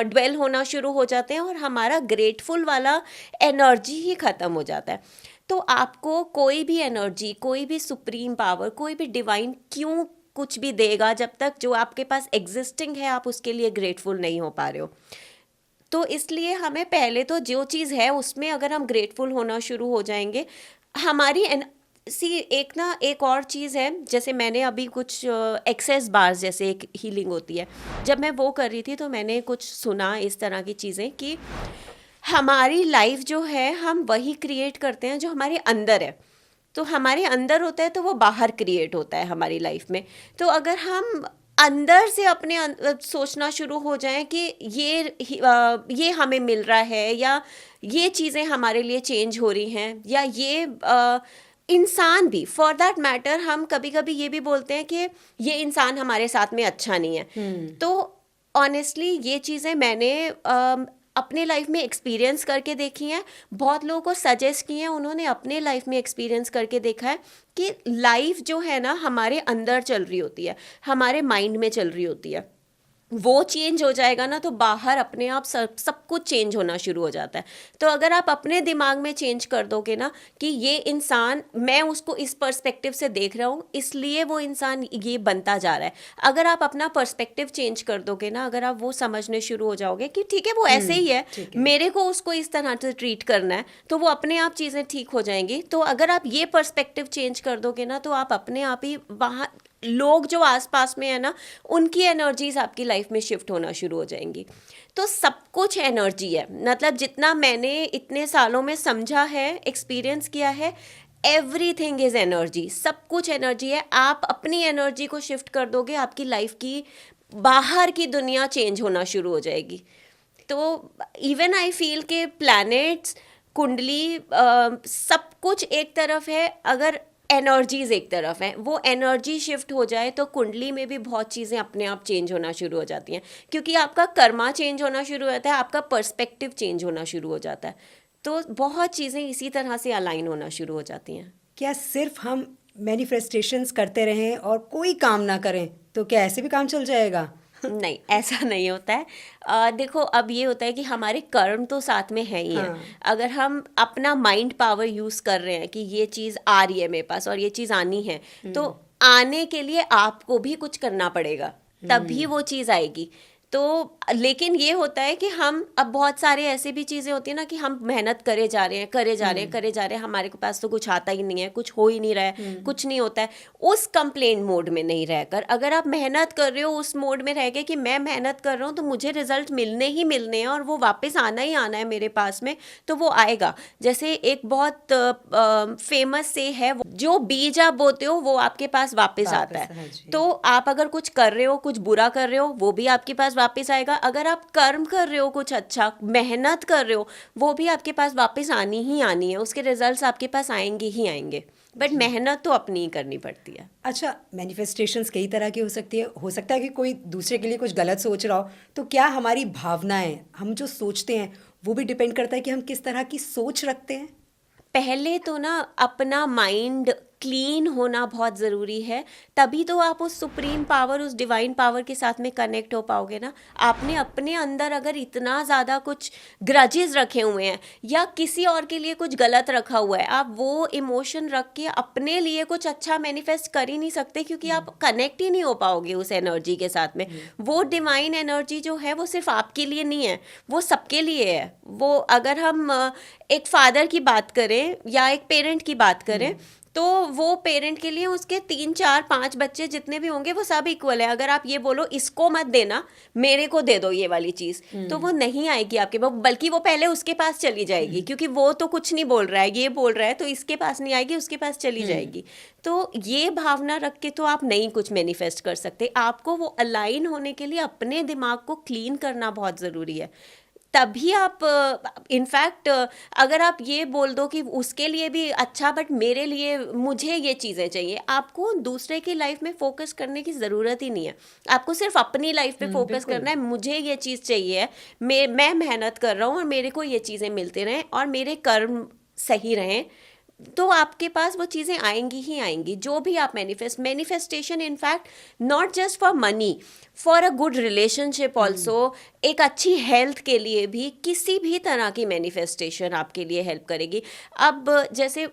ड्वेल होना शुरू हो जाते हैं, और हमारा ग्रेटफुल वाला एनर्जी ही ख़त्म हो जाता है। तो आपको कोई भी एनर्जी, कोई भी सुप्रीम पावर, कोई भी डिवाइन क्यों कुछ भी देगा जब तक जो आपके पास एग्जिस्टिंग है आप उसके लिए ग्रेटफुल नहीं हो पा रहे हो। तो इसलिए हमें पहले तो जो चीज़ है उसमें अगर हम ग्रेटफुल होना शुरू हो जाएंगे, हमारी एक और चीज़ है, जैसे मैंने अभी कुछ एक्सेस बार्स जैसे एक हीलिंग होती है, जब मैं वो कर रही थी तो मैंने कुछ सुना इस तरह की चीज़ें कि हमारी लाइफ जो है हम वही क्रिएट करते हैं जो हमारे अंदर है। तो हमारे अंदर होता है तो वो बाहर क्रिएट होता है हमारी लाइफ में। तो अगर हम अंदर से अपने सोचना शुरू हो जाएं कि ये हमें मिल रहा है, या ये चीज़ें हमारे लिए चेंज हो रही हैं, या ये इंसान भी फॉर दैट मैटर, हम कभी कभी ये भी बोलते हैं कि ये इंसान हमारे साथ में अच्छा नहीं है। तो ऑनेस्टली ये चीज़ें मैंने अपने लाइफ में एक्सपीरियंस करके देखी हैं, बहुत लोगों को सजेस्ट की हैं, उन्होंने अपने लाइफ में एक्सपीरियंस करके देखा है कि लाइफ जो है ना हमारे अंदर चल रही होती है, हमारे माइंड में चल रही होती है। वो चेंज हो जाएगा ना तो बाहर अपने आप सब कुछ चेंज होना शुरू हो जाता है। तो अगर आप अपने दिमाग में चेंज कर दोगे ना कि ये इंसान, मैं उसको इस पर्सपेक्टिव से देख रहा हूँ इसलिए वो इंसान ये बनता जा रहा है, अगर आप अपना पर्सपेक्टिव चेंज कर दोगे ना, अगर आप वो समझने शुरू हो जाओगे कि ठीक है वो ऐसे ही है, मेरे को उसको इस तरह से ट्रीट करना है, तो वो अपने आप चीज़ें ठीक हो जाएंगी। तो अगर आप ये पर्सपेक्टिव चेंज कर दोगे ना तो आप अपने आप ही वहाँ लोग जो आसपास में है ना उनकी एनर्जीज आपकी लाइफ में शिफ्ट होना शुरू हो जाएंगी। तो सब कुछ एनर्जी है, मतलब जितना मैंने इतने सालों में समझा है, एक्सपीरियंस किया है, एवरीथिंग इज एनर्जी, सब कुछ एनर्जी है। आप अपनी एनर्जी को शिफ्ट कर दोगे, आपकी लाइफ की बाहर की दुनिया चेंज होना शुरू हो जाएगी। तो इवन आई फील के प्लैनेट्स, कुंडली, सब कुछ एक तरफ है, अगर एनर्जीज एक तरफ है, वो एनर्जी शिफ्ट हो जाए तो कुंडली में भी बहुत चीज़ें अपने आप चेंज होना शुरू हो जाती हैं, क्योंकि आपका कर्मा चेंज होना शुरू हो जाता है, आपका पर्सपेक्टिव चेंज होना शुरू हो जाता है। तो बहुत चीज़ें इसी तरह से अलाइन होना शुरू हो जाती हैं। क्या सिर्फ हम मैनिफेस्टेशंस करते रहें और कोई काम ना करें तो क्या ऐसे भी काम चल जाएगा? नहीं, ऐसा नहीं होता है। देखो, अब ये होता है कि हमारे कर्म तो साथ में है ही है। अगर हम अपना माइंड पावर यूज़ कर रहे हैं कि ये चीज़ आ रही है मेरे पास और ये चीज़ आनी है, तो आने के लिए आपको भी कुछ करना पड़ेगा, तभी वो चीज़ आएगी। तो लेकिन ये होता है कि हम, अब बहुत सारे ऐसे भी चीज़ें होती हैं ना कि हम मेहनत करे जा रहे हैं, करे जा रहे हैं, हमारे पास तो कुछ आता ही नहीं है, कुछ हो ही नहीं रहा है, कुछ नहीं होता है। उस कंप्लेन मोड में नहीं रहकर अगर आप मेहनत कर रहे हो उस मोड में रह के कि मैं मेहनत कर रहा हूँ तो मुझे रिजल्ट मिलने ही मिलने हैं और वो वापस आना ही आना है मेरे पास में, तो वो आएगा। जैसे एक बहुत फेमस से है, जो बीज आप बोते हो वो आपके पास वापस आता है। तो आप अगर कुछ कर रहे हो, कुछ बुरा कर रहे हो, वो भी आपके पास वापस आएगा। अगर आप कर्म कर रहे हो, कुछ अच्छा मेहनत कर रहे हो, वो भी आपके पास वापस आनी ही आनी है, उसके रिजल्ट्स आपके पास आएंगे ही आएंगे। बट मेहनत तो अपनी ही करनी पड़ती है। अच्छा, मैनिफेस्टेशंस कई तरह की हो सकती है। हो सकता है कि कोई दूसरे के लिए कुछ गलत सोच रहा हो, तो क्या हमारी भावनाएं, हम जो सोचते हैं वो भी डिपेंड करता है कि हम किस तरह की सोच रखते हैं? पहले तो ना अपना माइंड क्लीन होना बहुत ज़रूरी है, तभी तो आप उस सुप्रीम पावर, उस डिवाइन पावर के साथ में कनेक्ट हो पाओगे ना। आपने अपने अंदर अगर इतना ज़्यादा कुछ ग्रजेस रखे हुए हैं या किसी और के लिए कुछ गलत रखा हुआ है, आप वो इमोशन रख के अपने लिए कुछ अच्छा मैनिफेस्ट कर ही नहीं सकते, क्योंकि आप कनेक्ट ही नहीं हो पाओगे उस एनर्जी के साथ में। वो डिवाइन एनर्जी जो है वो सिर्फ आपके लिए नहीं है, वो सबके लिए है। वो अगर हम एक फादर की बात करें या एक पेरेंट की बात करें, तो वो पेरेंट के लिए उसके 3, 4, 5 बच्चे जितने भी होंगे वो सब इक्वल है। अगर आप ये बोलो इसको मत देना, मेरे को दे दो ये वाली चीज़, तो वो नहीं आएगी आपके पास, बल्कि वो पहले उसके पास चली जाएगी, क्योंकि वो तो कुछ नहीं बोल रहा है, ये बोल रहा है, तो इसके पास नहीं आएगी, उसके पास चली जाएगी। तो ये भावना रख के तो आप नहीं कुछ मैनिफेस्ट कर सकते। आपको वो अलाइन होने के लिए अपने दिमाग को क्लीन करना बहुत ज़रूरी है। तभी आप इनफैक्ट अगर आप ये बोल दो कि उसके लिए भी अच्छा बट मेरे लिए मुझे ये चीज़ें चाहिए, आपको दूसरे की लाइफ में फोकस करने की ज़रूरत ही नहीं है। आपको सिर्फ अपनी लाइफ पे फोकस बिल्कुल। करना है, मुझे ये चीज़ चाहिए, मैं मेहनत कर रहा हूँ और मेरे को ये चीज़ें मिलती रहें और मेरे कर्म सही रहें, तो आपके पास वो चीज़ें आएंगी ही आएंगी। जो भी आप manifestation in fact not just for money, for a good relationship also, एक अच्छी हेल्थ के लिए भी, किसी भी तरह की मैनिफेस्टेशन आपके लिए हेल्प करेगी। अब जैसे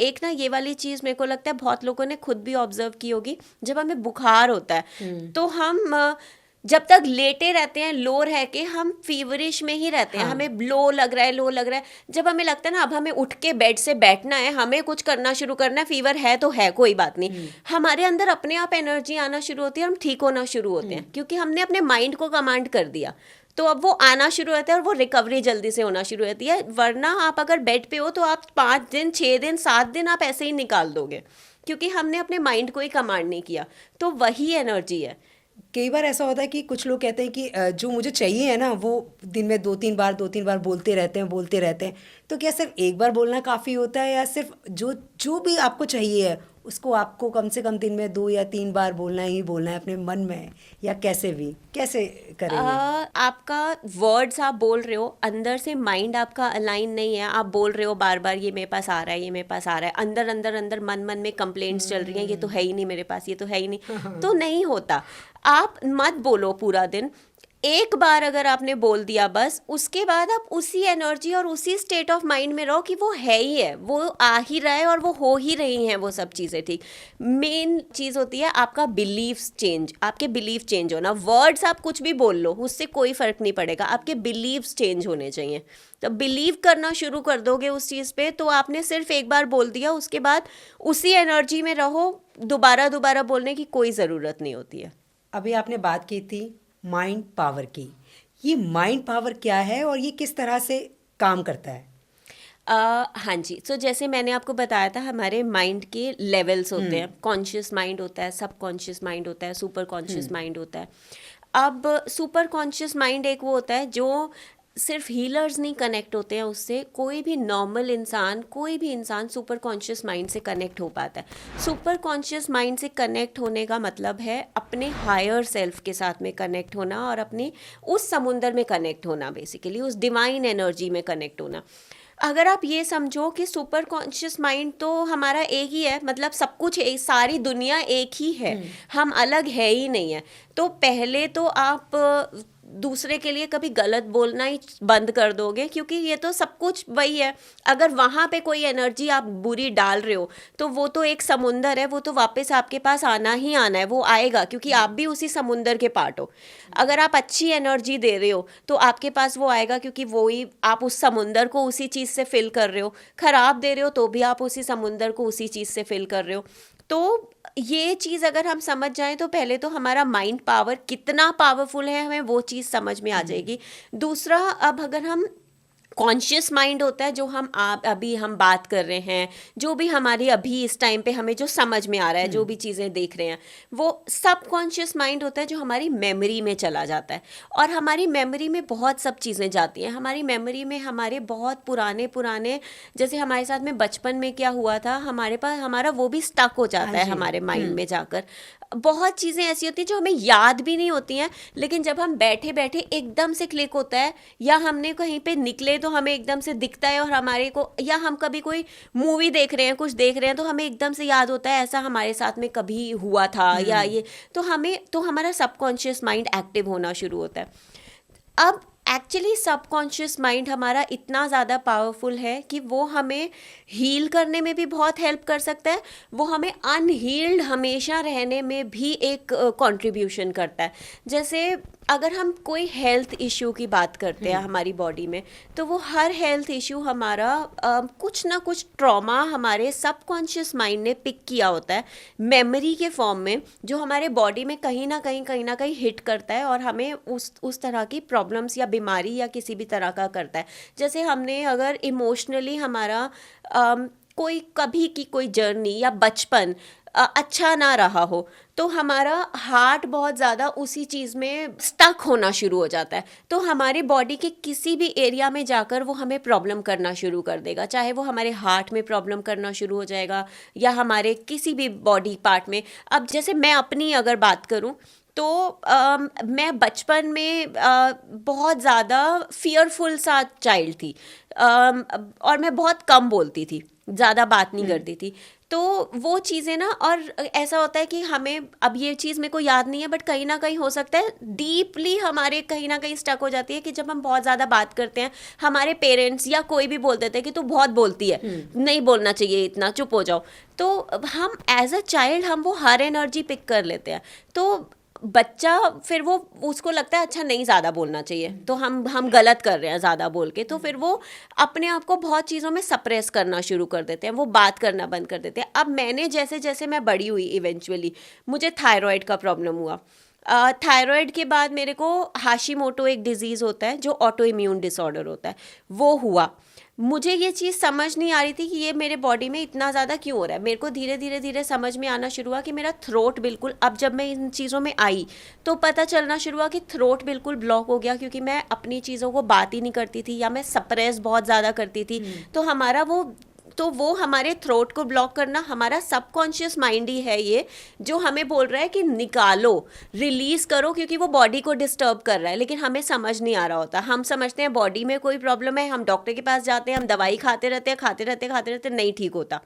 एक ना ये वाली चीज़ मेरे को लगता है बहुत लोगों ने खुद भी ऑब्जर्व की होगी, जब हमें बुखार होता है तो हम जब तक लेटे रहते हैं, लो रह के हम फीवरिश में ही रहते हैं, हाँ। हमें लो लग रहा है, लो लग रहा है। जब हमें लगता है ना अब हमें उठ के बेड से बैठना है, हमें कुछ करना शुरू करना है, फीवर है तो है, कोई बात नहीं, हमारे अंदर अपने आप एनर्जी आना शुरू होती है, हम ठीक होना शुरू होते हैं, क्योंकि हमने अपने माइंड को कमांड कर दिया। तो अब वो आना शुरू होता है और वो रिकवरी जल्दी से होना शुरू होती है। वरना आप अगर बेड पे हो तो आप 5 दिन 6 दिन 7 दिन आप ऐसे ही निकाल दोगे, क्योंकि हमने अपने माइंड को ही कमांड नहीं किया। तो वही एनर्जी है। कई बार ऐसा होता है कि कुछ लोग कहते हैं कि जो मुझे चाहिए है ना वो दिन में 2-3 बार बोलते रहते हैं। तो क्या सिर्फ एक बार बोलना काफ़ी होता है, या सिर्फ जो जो भी आपको चाहिए है उसको आपको कम से कम दिन में 2 या 3 बार बोलना ही बोलना है अपने मन में, या कैसे करेंगे? आपका वर्ड्स आप बोल रहे हो, अंदर से माइंड आपका अलाइन नहीं है, आप बोल रहे हो बार बार ये मेरे पास आ रहा है, ये मेरे पास आ रहा है, अंदर अंदर अंदर मन मन में कंप्लेंट्स चल रही हैं, ये तो है ही नहीं मेरे पास, ये तो है ही नहीं, तो नहीं होता। आप मत बोलो पूरा दिन, एक बार अगर आपने बोल दिया बस, उसके बाद आप उसी एनर्जी और उसी स्टेट ऑफ माइंड में रहो कि वो है ही है, वो आ ही रहा है और वो हो ही रही हैं वो सब चीज़ें। ठीक, मेन चीज़ होती है आपका बिलीव्स चेंज, आपके बिलीव चेंज होना। वर्ड्स आप कुछ भी बोल लो, उससे कोई फ़र्क नहीं पड़ेगा, आपके बिलीव्स चेंज होने चाहिए। तो बिलीव करना शुरू कर दोगे उस चीज़ पे, तो आपने सिर्फ एक बार बोल दिया, उसके बाद उसी एनर्जी में रहो, दोबारा दोबारा बोलने की कोई ज़रूरत नहीं होती है। अभी आपने बात की थी माइंड पावर की। ये माइंड पावर क्या है और ये किस तरह से काम करता है? हाँ जी, सो जैसे मैंने आपको बताया था, हमारे माइंड के लेवल्स होते हैं। कॉन्शियस माइंड होता है, सब कॉन्शियस माइंड होता है, सुपर कॉन्शियस माइंड होता है। अब सुपर कॉन्शियस माइंड एक वो होता है जो सिर्फ हीलर्स नहीं कनेक्ट होते हैं उससे, कोई भी नॉर्मल इंसान, कोई भी इंसान सुपर कॉन्शियस माइंड से कनेक्ट हो पाता है। सुपर कॉन्शियस माइंड से कनेक्ट होने का मतलब है अपने हायर सेल्फ के साथ में कनेक्ट होना और अपने उस समुंदर में कनेक्ट होना, बेसिकली उस डिवाइन एनर्जी में कनेक्ट होना। अगर आप ये समझो कि सुपर कॉन्शियस माइंड तो हमारा एक ही है, मतलब सब कुछ एक, सारी दुनिया एक ही है, हम अलग है ही नहीं है, तो पहले तो आप दूसरे के लिए कभी गलत बोलना ही बंद कर दोगे, क्योंकि ये तो सब कुछ वही है। अगर वहाँ पे कोई एनर्जी आप बुरी डाल रहे हो तो वो तो एक समुंदर है, वो तो वापस आपके पास आना ही आना है, वो आएगा, क्योंकि आप भी उसी समुंदर के पार्ट हो। अगर आप अच्छी एनर्जी दे रहे हो तो आपके पास वो आएगा, क्योंकि वो ही आप उस समुंदर को उसी चीज़ से फिल कर रहे हो। खराब दे रहे हो तो भी आप उसी समुंदर को उसी चीज़ से फिल कर रहे हो। तो ये चीज़ अगर हम समझ जाएं तो पहले तो हमारा माइंड पावर कितना पावरफुल है हमें वो चीज़ समझ में आ जाएगी। दूसरा, अब अगर हम कॉन्शियस माइंड होता है जो अभी हम बात कर रहे हैं, जो भी हमारी अभी इस टाइम पे हमें जो समझ में आ रहा है, जो भी चीज़ें देख रहे हैं, वो सब कॉन्शियस माइंड होता है जो हमारी मेमोरी में चला जाता है। और हमारी मेमोरी में बहुत सब चीज़ें जाती हैं। हमारी मेमोरी में हमारे बहुत पुराने पुराने, जैसे हमारे साथ में बचपन में क्या हुआ था, हमारे पास हमारा वो भी स्टक हो जाता है हमारे माइंड में जाकर। बहुत चीज़ें ऐसी होती हैं जो हमें याद भी नहीं होती हैं, लेकिन जब हम बैठे बैठे एकदम से क्लिक होता है, या हमने कहीं पे निकले तो हमें एकदम से दिखता है और हमारे को, या हम कभी कोई मूवी देख रहे हैं, कुछ देख रहे हैं, तो हमें एकदम से याद होता है ऐसा हमारे साथ में कभी हुआ था, या ये, तो हमारा सबकॉन्शियस माइंड एक्टिव होना शुरू होता है। अब एक्चुअली सबकॉन्शियस माइंड हमारा इतना ज़्यादा पावरफुल है कि वो हमें हील करने में भी बहुत हेल्प कर सकता है, वो हमें अनहील्ड हमेशा रहने में भी एक कंट्रीब्यूशन करता है। जैसे अगर हम कोई हेल्थ इश्यू की बात करते हैं हमारी बॉडी में, तो वो हर हेल्थ इश्यू हमारा कुछ ना कुछ ट्रॉमा हमारे सबकॉन्शियस माइंड ने पिक किया होता है मेमोरी के फॉर्म में, जो हमारे बॉडी में कहीं ना कहीं हिट करता है और हमें उस तरह की प्रॉब्लम्स या बीमारी या किसी भी तरह का करता है। जैसे हमने अगर इमोशनली हमारा कोई कभी की कोई जर्नी या बचपन अच्छा ना रहा हो, तो हमारा हार्ट बहुत ज़्यादा उसी चीज़ में स्टक होना शुरू हो जाता है। तो हमारी बॉडी के किसी भी एरिया में जाकर वो हमें प्रॉब्लम करना शुरू कर देगा, चाहे वो हमारे हार्ट में प्रॉब्लम करना शुरू हो जाएगा या हमारे किसी भी बॉडी पार्ट में। अब जैसे मैं अपनी अगर बात करूं तो मैं बचपन में बहुत ज़्यादा फियरफुल सा चाइल्ड थी, और मैं बहुत कम बोलती थी, ज़्यादा बात नहीं करती थी। तो वो चीज़ें ना, और ऐसा होता है कि हमें अब ये चीज़ मेरे को याद नहीं है, बट कहीं ना कहीं हो सकता है डीपली हमारे कहीं ना कहीं स्टक हो जाती है कि जब हम बहुत ज़्यादा बात करते हैं, हमारे पेरेंट्स या कोई भी बोल देते हैं कि तू बहुत बोलती है, नहीं बोलना चाहिए इतना, चुप हो जाओ। तो हम एज अ चाइल्ड हम वो हर एनर्जी पिक कर लेते हैं। तो बच्चा फिर वो उसको लगता है अच्छा नहीं ज़्यादा बोलना चाहिए, तो हम गलत कर रहे हैं ज़्यादा बोल के, तो फिर वो अपने आप को बहुत चीज़ों में सप्रेस करना शुरू कर देते हैं, वो बात करना बंद कर देते हैं। अब मैंने जैसे जैसे मैं बड़ी हुई, इवेंचुअली मुझे थायराइड का प्रॉब्लम हुआ। थायराइड के बाद मेरे को हाशीमोटो एक डिजीज़ होता है जो ऑटो इम्यून डिसऑर्डर होता है, वो हुआ। मुझे ये चीज़ समझ नहीं आ रही थी कि ये मेरे बॉडी में इतना ज़्यादा क्यों हो रहा है। मेरे को धीरे धीरे धीरे समझ में आना शुरू हुआ कि मेरा थ्रोट बिल्कुल, अब जब मैं इन चीज़ों में आई तो पता चलना शुरू हुआ कि थ्रोट बिल्कुल ब्लॉक हो गया, क्योंकि मैं अपनी चीज़ों को बात ही नहीं करती थी या मैं सप्रेस बहुत ज़्यादा करती थी। तो वो हमारे थ्रोट को ब्लॉक करना, हमारा सबकॉन्शियस माइंड ही है ये जो हमें बोल रहा है कि निकालो, रिलीज करो, क्योंकि वो बॉडी को डिस्टर्ब कर रहा है। लेकिन हमें समझ नहीं आ रहा होता, हम समझते हैं बॉडी में कोई प्रॉब्लम है, हम डॉक्टर के पास जाते हैं, हम दवाई खाते रहते नहीं ठीक होता।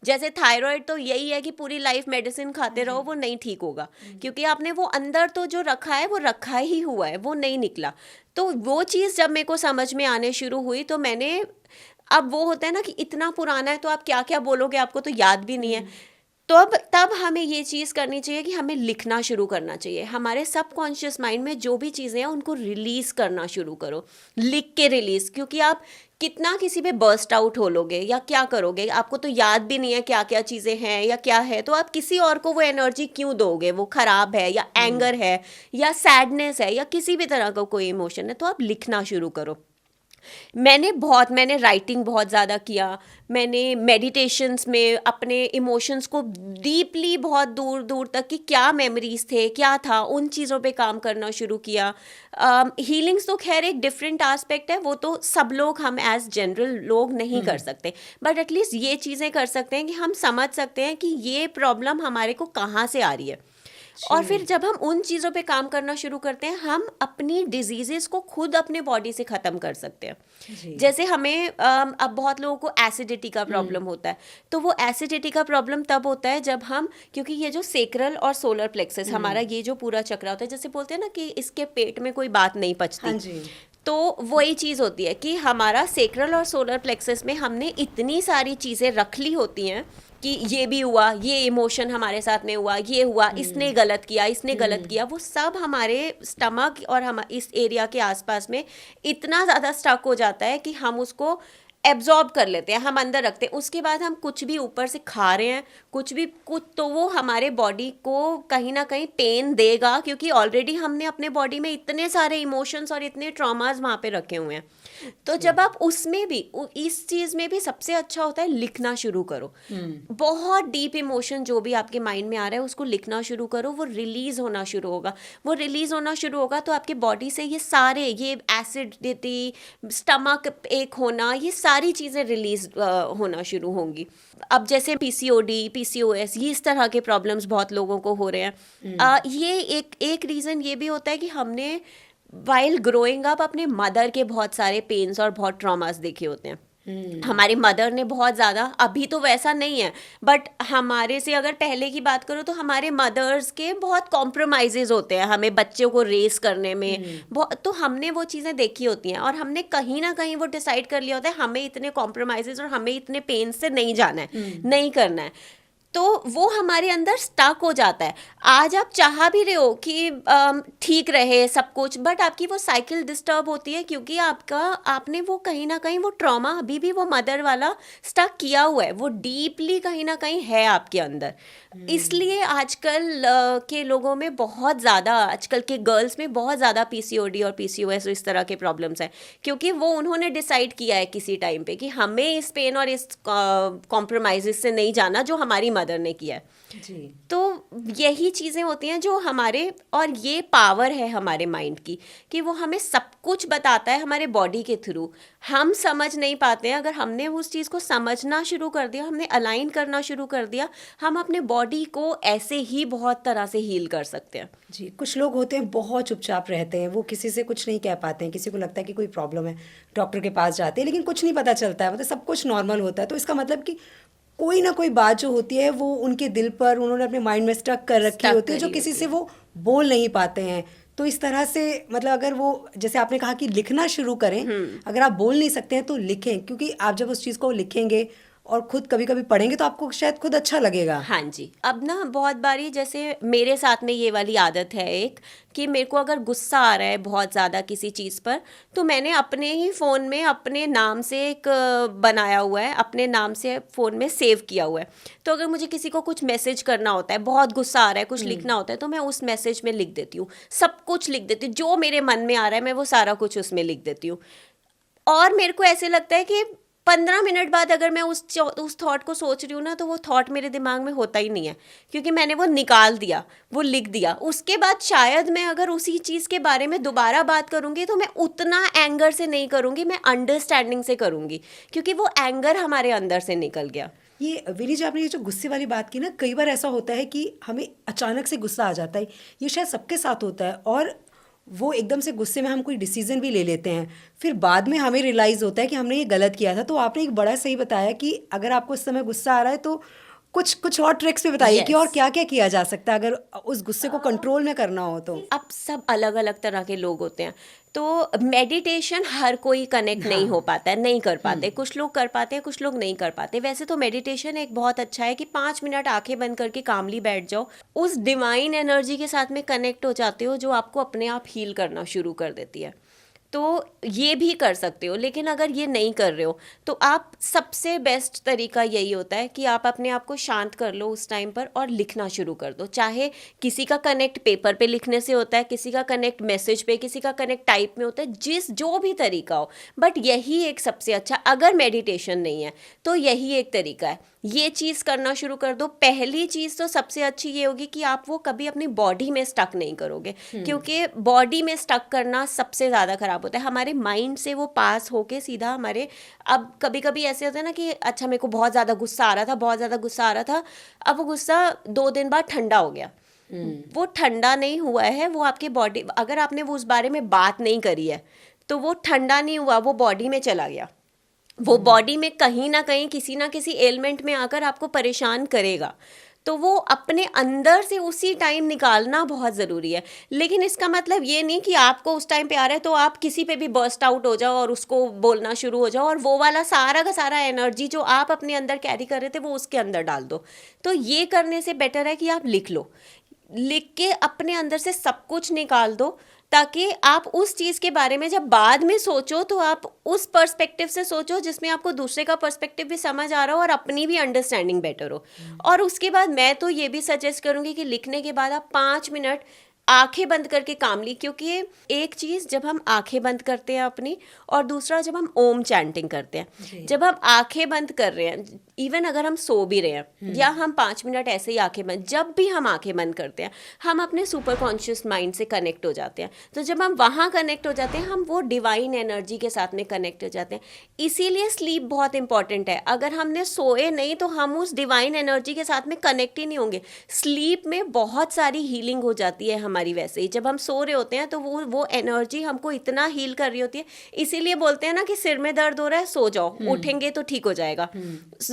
जैसे थायराइड तो यही है कि पूरी लाइफ मेडिसिन खाते रहो, वो नहीं ठीक होगा, क्योंकि आपने वो अंदर तो जो रखा है वो रखा ही हुआ है, वो नहीं निकला। तो वो चीज़ जब मेरे को समझ में आने शुरू हुई तो मैंने, अब वो होता है ना कि इतना पुराना है तो आप क्या क्या बोलोगे, आपको तो याद भी नहीं है। तो अब तब हमें ये चीज़ करनी चाहिए कि हमें लिखना शुरू करना चाहिए। हमारे सबकॉन्शियस माइंड में जो भी चीज़ें हैं उनको रिलीज़ करना शुरू करो, लिख के रिलीज़। क्योंकि आप कितना किसी पे बर्स्ट आउट हो लोगे या क्या करोगे, आपको तो याद भी नहीं है क्या क्या चीज़ें हैं या क्या है, तो आप किसी और को वो एनर्जी क्यों दोगे। वो ख़राब है या एंगर है या सैडनेस है या किसी भी तरह का कोई इमोशन है, तो आप लिखना शुरू करो। मैंने राइटिंग बहुत ज़्यादा किया, मैंने मेडिटेशंस में अपने इमोशंस को डीपली बहुत दूर दूर तक कि क्या मेमोरीज थे, क्या था, उन चीज़ों पे काम करना शुरू किया। हीलिंग्स तो खैर एक डिफरेंट एस्पेक्ट है, वो तो सब लोग, हम एज जनरल लोग नहीं कर सकते, बट एटलीस्ट ये चीज़ें कर सकते हैं कि हम समझ सकते हैं कि ये प्रॉब्लम हमारे को कहाँ से आ रही है। और फिर जब हम उन चीज़ों पे काम करना शुरू करते हैं, हम अपनी डिजीजेस को खुद अपने बॉडी से ख़त्म कर सकते हैं। जैसे हमें अब बहुत लोगों को एसिडिटी का प्रॉब्लम होता है, तो वो एसिडिटी का प्रॉब्लम तब होता है जब हम, क्योंकि ये जो सेक्रल और सोलर प्लेक्सस, हमारा ये जो पूरा चक्र होता है, जैसे बोलते हैं ना कि इसके पेट में कोई बात नहीं पचती। हाँ जी। तो वही चीज़ होती है कि हमारा सेक्रल और सोलर प्लेक्सस में हमने इतनी सारी चीज़ें रख ली होती हैं कि ये भी हुआ, ये इमोशन हमारे साथ में हुआ, ये हुआ, इसने गलत किया, वो सब हमारे स्टमक और हम इस एरिया के आसपास में इतना ज़्यादा स्टक हो जाता है कि हम उसको एब्जॉर्ब कर लेते हैं, हम अंदर रखते हैं। उसके बाद हम कुछ भी ऊपर से खा रहे हैं, कुछ तो वो हमारे बॉडी को कहीं ना कहीं पेन देगा, क्योंकि ऑलरेडी हमने अपने बॉडी में इतने सारे इमोशंस और इतने ट्रॉमास वहाँ पे रखे हुए हैं। तो जब आप उसमें भी, इस चीज़ में भी सबसे अच्छा होता है लिखना शुरू करो। बहुत डीप इमोशन जो भी आपके माइंड में आ रहा है उसको लिखना शुरू करो, वो रिलीज होना शुरू होगा। तो आपके बॉडी से ये सारे, ये एसिडिटी, स्टमक एक होना, ये सारी चीज़ें रिलीज होना शुरू होंगी। अब जैसे पीसीओडी, पीसीओएस, ये इस तरह के प्रॉब्लम्स बहुत लोगों को हो रहे हैं। ये एक रीज़न ये भी होता है कि हमने वाइल ग्रोइंग अप अपने मदर के बहुत सारे पेन्स और बहुत ट्रॉमास देखे होते हैं। हमारी मदर ने बहुत ज़्यादा, अभी तो वैसा नहीं है, बट हमारे से अगर पहले की बात करो तो हमारे मदर्स के बहुत कॉम्प्रोमाइजेज होते हैं हमें बच्चों को रेस करने में। तो हमने वो चीज़ें देखी होती हैं और हमने कहीं ना कहीं वो डिसाइड कर लिया होता है हमें इतने कॉम्प्रोमाइजेज और हमें इतने पेन से नहीं जाना है, नहीं करना है। तो वो हमारे अंदर स्टक हो जाता है। आज आप चाह भी रहे हो कि ठीक रहे सब कुछ, बट आपकी वो साइकिल डिस्टर्ब होती है क्योंकि आपने वो कहीं ना कहीं वो ट्रॉमा अभी भी वो मदर वाला स्टक किया हुआ है, वो डीपली कहीं ना कहीं है आपके अंदर। इसलिए आजकल के लोगों में बहुत ज़्यादा, आजकल के गर्ल्स में बहुत ज़्यादा पीसीओडी और पीसीओएस इस तरह के प्रॉब्लम्स हैं, क्योंकि वो उन्होंने डिसाइड किया है किसी टाइम पे कि हमें इस पेन और इस कॉम्प्रोमाइज़ से नहीं जाना जो हमारी मदर ने किया है। जी। तो यही चीज़ें होती हैं जो हमारे, और ये पावर है हमारे माइंड की कि वो हमें सब कुछ बताता है हमारे बॉडी के थ्रू। हम समझ नहीं पाते हैं, अगर हमने उस चीज़ को समझना शुरू कर दिया, हमने अलाइन करना शुरू कर दिया, हम अपने बॉडी को ऐसे ही बहुत तरह से हील कर सकते हैं। जी, कुछ लोग होते हैं बहुत चुपचाप रहते हैं, वो किसी से कुछ नहीं कह पाते हैं, किसी को लगता है कि कोई प्रॉब्लम है, डॉक्टर के पास जाते हैं लेकिन कुछ नहीं पता चलता है, मतलब सब कुछ नॉर्मल होता है। तो इसका मतलब कि कोई ना कोई बात जो होती है वो उनके दिल पर, उन्होंने अपने माइंड में स्टक कर रखी Stuck होती है, जो करी किसी होती से है। वो बोल नहीं पाते हैं। तो इस तरह से मतलब अगर वो, जैसे आपने कहा कि लिखना शुरू करें, अगर आप बोल नहीं सकते हैं तो लिखें, क्योंकि आप जब उस चीज़ को लिखेंगे और खुद कभी कभी पढ़ेंगे तो आपको शायद खुद अच्छा लगेगा। हाँ जी। अब ना बहुत बारी जैसे मेरे साथ में ये वाली आदत है एक, कि मेरे को अगर गुस्सा आ रहा है बहुत ज़्यादा किसी चीज़ पर, तो मैंने अपने ही फ़ोन में अपने नाम से एक बनाया हुआ है, अपने नाम से फ़ोन में सेव किया हुआ है। तो अगर मुझे किसी को कुछ मैसेज करना होता है, बहुत गुस्सा आ रहा है, कुछ लिखना होता है, तो मैं उस मैसेज में लिख देती हूँ, सब कुछ लिख देती हूँ, जो मेरे मन में आ रहा है मैं वो सारा कुछ उसमें लिख देती हूँ। और मेरे को ऐसे लगता है कि 15 मिनट बाद अगर मैं उस थॉट को सोच रही हूँ ना, तो वो थॉट मेरे दिमाग में होता ही नहीं है, क्योंकि मैंने वो निकाल दिया, वो लिख दिया। उसके बाद शायद मैं अगर उसी चीज़ के बारे में दोबारा बात करूँगी तो मैं उतना एंगर से नहीं करूँगी, मैं अंडरस्टैंडिंग से करूँगी, क्योंकि वो एंगर हमारे अंदर से निकल गया। ये विनी जी, आपने ये जो गुस्से वाली बात की ना, कई बार ऐसा होता है कि हमें अचानक से गुस्सा आ जाता है, ये शायद सबके साथ होता है, और वो एकदम से गुस्से में हम कोई डिसीजन भी ले लेते हैं, फिर बाद में हमें रियलाइज़ होता है कि हमने ये गलत किया था। तो आपने एक बड़ा सही बताया कि अगर आपको इस समय गुस्सा आ रहा है तो कुछ कुछ और ट्रिक्स भी बताइए कि और Yes. क्या क्या किया जा सकता है अगर उस गुस्से को कंट्रोल में करना हो तो। अब सब अलग अलग तरह के लोग होते हैं, तो मेडिटेशन हर कोई कनेक्ट नहीं हो पाता है, नहीं कर पाते। कुछ लोग कर पाते हैं, कुछ लोग नहीं कर पाते। वैसे तो मेडिटेशन एक बहुत अच्छा है कि 5 मिनट आंखें बंद करके कामली बैठ जाओ, उस डिवाइन एनर्जी के साथ में कनेक्ट हो जाते हो जो आपको अपने आप हील करना शुरू कर देती है। तो ये भी कर सकते हो, लेकिन अगर ये नहीं कर रहे हो तो आप, सबसे बेस्ट तरीका यही होता है कि आप अपने आप को शांत कर लो उस टाइम पर और लिखना शुरू कर दो। चाहे किसी का कनेक्ट पेपर पे लिखने से होता है, किसी का कनेक्ट मैसेज पे, किसी का कनेक्ट टाइप में होता है, जो भी तरीका हो, बट यही एक सबसे अच्छा, अगर मेडिटेशन नहीं है तो यही एक तरीका है। ये चीज़ करना शुरू कर दो। पहली चीज़ तो सबसे अच्छी ये होगी कि आप वो कभी अपनी बॉडी में स्टक नहीं करोगे, क्योंकि बॉडी में स्टक करना सबसे ज़्यादा खराब होता है। हमारे माइंड से वो पास होके सीधा हमारे, अब कभी कभी ऐसे होता है ना कि अच्छा मेरे को बहुत ज़्यादा गुस्सा आ रहा था, बहुत ज़्यादा गुस्सा आ रहा था, अब वो गुस्सा 2 दिन बाद ठंडा हो गया। वो ठंडा नहीं हुआ है, वो आपके बॉडी, अगर आपने वो उस बारे में बात नहीं करी है तो वो ठंडा नहीं हुआ, वो बॉडी में चला गया। वो बॉडी में कहीं ना कहीं किसी ना किसी एलिमेंट में आकर आपको परेशान करेगा। तो वो अपने अंदर से उसी टाइम निकालना बहुत ज़रूरी है। लेकिन इसका मतलब ये नहीं कि आपको उस टाइम पे आ रहा है तो आप किसी पे भी बर्स्ट आउट हो जाओ और उसको बोलना शुरू हो जाओ और वो वाला सारा का सारा एनर्जी जो आप अपने अंदर कैरी कर रहे थे वो उसके अंदर डाल दो। तो ये करने से बेटर है कि आप लिख लो, लिख के अपने अंदर से सब कुछ निकाल दो, ताकि आप उस चीज़ के बारे में जब बाद में सोचो तो आप उस पर्सपेक्टिव से सोचो जिसमें आपको दूसरे का पर्सपेक्टिव भी समझ आ रहा हो और अपनी भी अंडरस्टैंडिंग बेटर हो। और उसके बाद मैं तो ये भी सजेस्ट करूँगी कि लिखने के बाद आप 5 मिनट आंखें बंद करके कामली, क्योंकि एक चीज़ जब हम आंखें बंद करते हैं अपनी, और दूसरा जब हम ओम चैंटिंग करते हैं, जब हम आंखें बंद कर रहे हैं, इवन अगर हम सो भी रहे हैं या हम 5 मिनट ऐसे ही आंखें बंद, जब भी हम आंखें बंद करते हैं हम अपने सुपर कॉन्शियस माइंड से कनेक्ट हो जाते हैं। तो जब हम वहाँ कनेक्ट हो जाते हैं हम वो डिवाइन एनर्जी के साथ में कनेक्ट हो जाते हैं। इसीलिए स्लीप बहुत इंपॉर्टेंट है। अगर हमने सोए नहीं तो हम उस डिवाइन एनर्जी के साथ में कनेक्ट ही नहीं होंगे। स्लीप में बहुत सारी हीलिंग हो जाती है हमारी। वैसे ही जब हम सो रहे होते हैं तो वो एनर्जी हमको इतना हील कर रही होती है। इसीलिए बोलते हैं ना कि सिर में दर्द हो रहा है सो जाओ, उठेंगे तो ठीक हो जाएगा।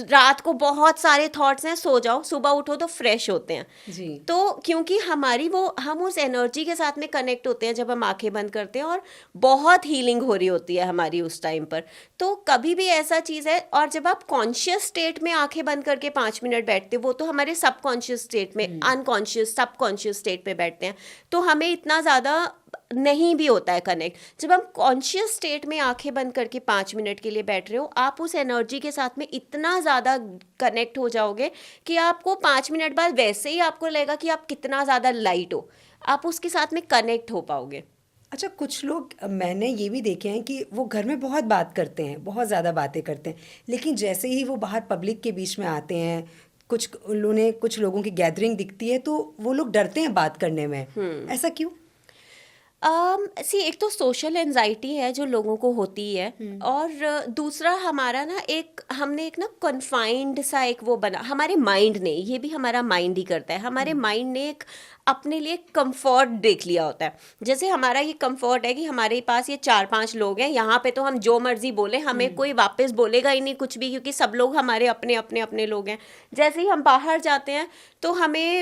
रात को बहुत सारे थॉट्स हैं, सो जाओ, सुबह उठो तो फ्रेश होते हैं। जी। तो क्योंकि हम उस एनर्जी के साथ में कनेक्ट होते हैं जब हम आंखें बंद करते हैं, और बहुत हीलिंग हो रही होती है हमारी उस टाइम पर। तो कभी भी ऐसा चीज़ है, और जब आप कॉन्शियस स्टेट में आंखें बंद करके 5 मिनट बैठते हो, वो तो हमारे सबकॉन्शियस स्टेट में, अनकॉन्शियस सबकॉन्शियस स्टेट पे बैठते हैं, तो हमें इतना ज़्यादा नहीं भी होता है कनेक्ट। जब हम कॉन्शियस स्टेट में आंखें बंद करके 5 मिनट के लिए बैठ रहे हो, आप उस एनर्जी के साथ में इतना ज़्यादा कनेक्ट हो जाओगे कि आपको 5 मिनट बाद वैसे ही आपको लगेगा कि आप कितना ज़्यादा लाइट हो, आप उसके साथ में कनेक्ट हो पाओगे। अच्छा, कुछ लोग मैंने ये भी देखे हैं कि वो घर में बहुत बात करते हैं, बहुत ज़्यादा बातें करते हैं, लेकिन जैसे ही वो बाहर पब्लिक के बीच में आते हैं, कुछ लोगों की गैदरिंग दिखती है, तो वो लोग डरते हैं बात करने में। ऐसा क्यों? एक तो सोशल एंजाइटी है जो लोगों को होती है, और दूसरा हमारा ना हमने एक ना कन्फाइंड सा एक वो बना, हमारे माइंड ने, ये भी हमारा माइंड ही करता है, हमारे माइंड ने एक अपने लिए कंफर्ट देख लिया होता है। जैसे हमारा ये कंफर्ट है कि हमारे पास ये 4-5 लोग हैं, यहाँ पे तो हम जो मर्जी बोले, हमें कोई वापस बोलेगा ही नहीं कुछ भी, क्योंकि सब लोग हमारे अपने अपने अपने लोग हैं। जैसे ही हम बाहर जाते हैं तो हमें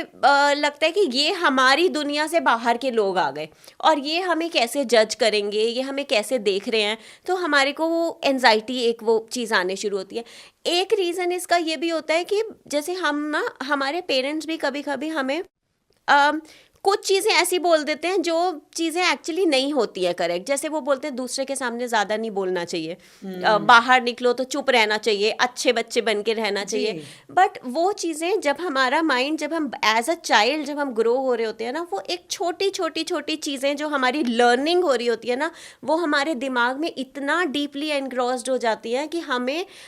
लगता है कि ये हमारी दुनिया से बाहर के लोग आ गए, और ये हमें कैसे जज करेंगे, ये हमें कैसे देख रहे हैं, तो हमारे को वो एंजाइटी एक वो चीज़ आने शुरू होती है। एक रीज़न इसका ये भी होता है कि जैसे हमारे पेरेंट्स भी कभी कभी हमें कुछ चीज़ें ऐसी बोल देते हैं जो चीज़ें एक्चुअली नहीं होती है करेक्ट। जैसे वो बोलते हैं दूसरे के सामने ज़्यादा नहीं बोलना चाहिए, बाहर निकलो तो चुप रहना चाहिए, अच्छे बच्चे बन के रहना चाहिए। बट वो चीज़ें जब हमारा माइंड, जब हम एज अ चाइल्ड जब हम ग्रो हो रहे होते हैं ना, वो एक छोटी छोटी छोटी चीज़ें जो हमारी लर्निंग हो रही होती है ना, वो हमारे दिमाग में इतना डीपली एनग्रॉस्ड हो जाती है कि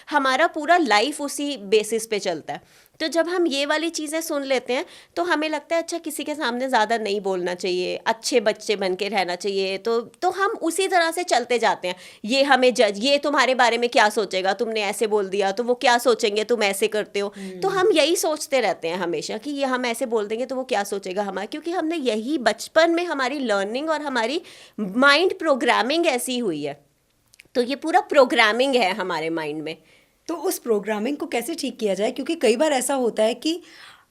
हमारा पूरा लाइफ उसी बेसिस पे चलता है। तो जब हम ये वाली चीज़ें सुन लेते हैं तो हमें लगता है अच्छा किसी के सामने ज़्यादा नहीं बोलना चाहिए, अच्छे बच्चे बन के रहना चाहिए, तो हम उसी तरह से चलते जाते हैं। ये हमें ये तुम्हारे बारे में क्या सोचेगा, तुमने ऐसे बोल दिया तो वो क्या सोचेंगे, तुम ऐसे करते हो। तो हम यही सोचते रहते हैं हमेशा कि ये हम ऐसे बोल देंगे तो वो क्या सोचेगा हमारा, क्योंकि हमने यही बचपन में हमारी लर्निंग और हमारी माइंड प्रोग्रामिंग ऐसी हुई है। तो ये पूरा प्रोग्रामिंग है हमारे माइंड में। तो उस प्रोग्रामिंग को कैसे ठीक किया जाए? क्योंकि कई बार ऐसा होता है कि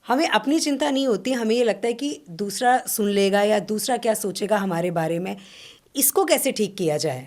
हमें अपनी चिंता नहीं होती, हमें ये लगता है कि दूसरा सुन लेगा या दूसरा क्या सोचेगा हमारे बारे में। इसको कैसे ठीक किया जाए?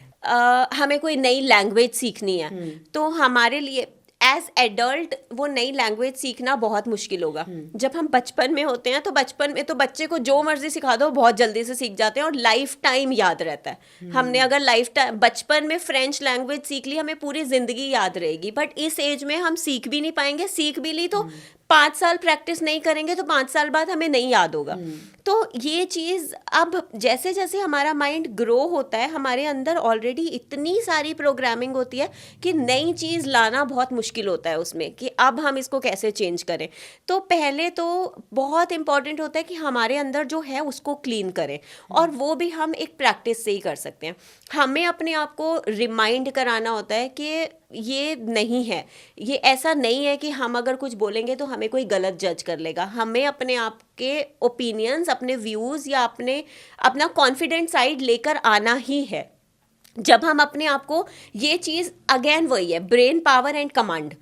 हमें कोई नई लैंग्वेज सीखनी है तो हमारे लिए एज एडल्ट वो नई लैंग्वेज सीखना बहुत मुश्किल होगा। जब हम बचपन में होते हैं तो बचपन में तो बच्चे को जो मर्जी सिखा दो बहुत जल्दी से सीख जाते हैं और लाइफ टाइम याद रहता है। हमने अगर लाइफ टाइम बचपन में फ्रेंच लैंग्वेज सीख ली, हमें पूरी जिंदगी याद रहेगी। बट इस एज में हम सीख भी नहीं पाएंगे, सीख भी ली तो 5 साल प्रैक्टिस नहीं करेंगे तो 5 साल बाद हमें नहीं याद होगा। तो ये चीज़ अब जैसे जैसे हमारा माइंड ग्रो होता है, हमारे अंदर ऑलरेडी इतनी सारी प्रोग्रामिंग होती है कि नई चीज़ लाना बहुत मुश्किल होता है उसमें, कि अब हम इसको कैसे चेंज करें। तो पहले तो बहुत इंपॉर्टेंट होता है कि हमारे अंदर जो है उसको क्लीन करें, और वो भी हम एक प्रैक्टिस से ही कर सकते हैं। हमें अपने आप को रिमाइंड कराना होता है कि ये नहीं है, ये ऐसा नहीं है कि हम अगर कुछ बोलेंगे तो हमें कोई गलत जज कर लेगा। हमें अपने आप के ओपिनियंस, अपने व्यूज़ या अपना कॉन्फिडेंट साइड लेकर आना ही है। जब हम अपने आप को ये चीज़, अगेन वही है ब्रेन पावर एंड कमांड,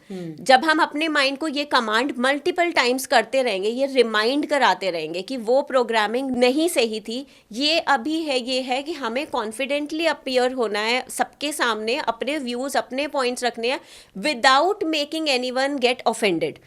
जब हम अपने माइंड को ये कमांड मल्टीपल टाइम्स करते रहेंगे, ये रिमाइंड कराते रहेंगे कि वो प्रोग्रामिंग नहीं सही थी, ये अभी है, ये है कि हमें कॉन्फिडेंटली अपीयर होना है सबके सामने, अपने व्यूज़, अपने पॉइंट्स रखने हैं without making anyone get offended.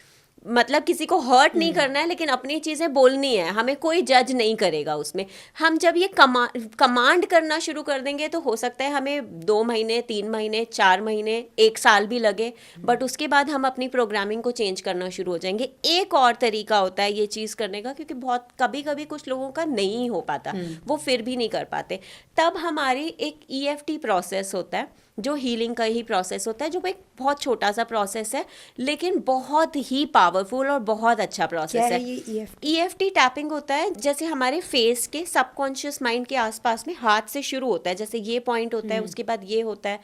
मतलब किसी को हर्ट नहीं करना है, लेकिन अपनी चीज़ें बोलनी है, हमें कोई जज नहीं करेगा उसमें। हम जब ये कमांड करना शुरू कर देंगे तो हो सकता है हमें 2 महीने, 3 महीने, 4 महीने, 1 साल भी लगे, बट उसके बाद हम अपनी प्रोग्रामिंग को चेंज करना शुरू हो जाएंगे। एक और तरीका होता है ये चीज़ करने का, क्योंकि बहुत कभी कभी कुछ लोगों का नहीं हो पाता, वो फिर भी नहीं कर पाते, तब हमारी एक EFT प्रोसेस होता है जो हीलिंग का ही प्रोसेस होता है, जो एक बहुत छोटा सा प्रोसेस है लेकिन बहुत ही पावरफुल और बहुत अच्छा प्रोसेस है। ये EFT टैपिंग होता है, जैसे हमारे फेस के सबकॉन्शियस माइंड के आसपास में हाथ से शुरू होता है, जैसे ये पॉइंट होता है, उसके बाद ये होता है।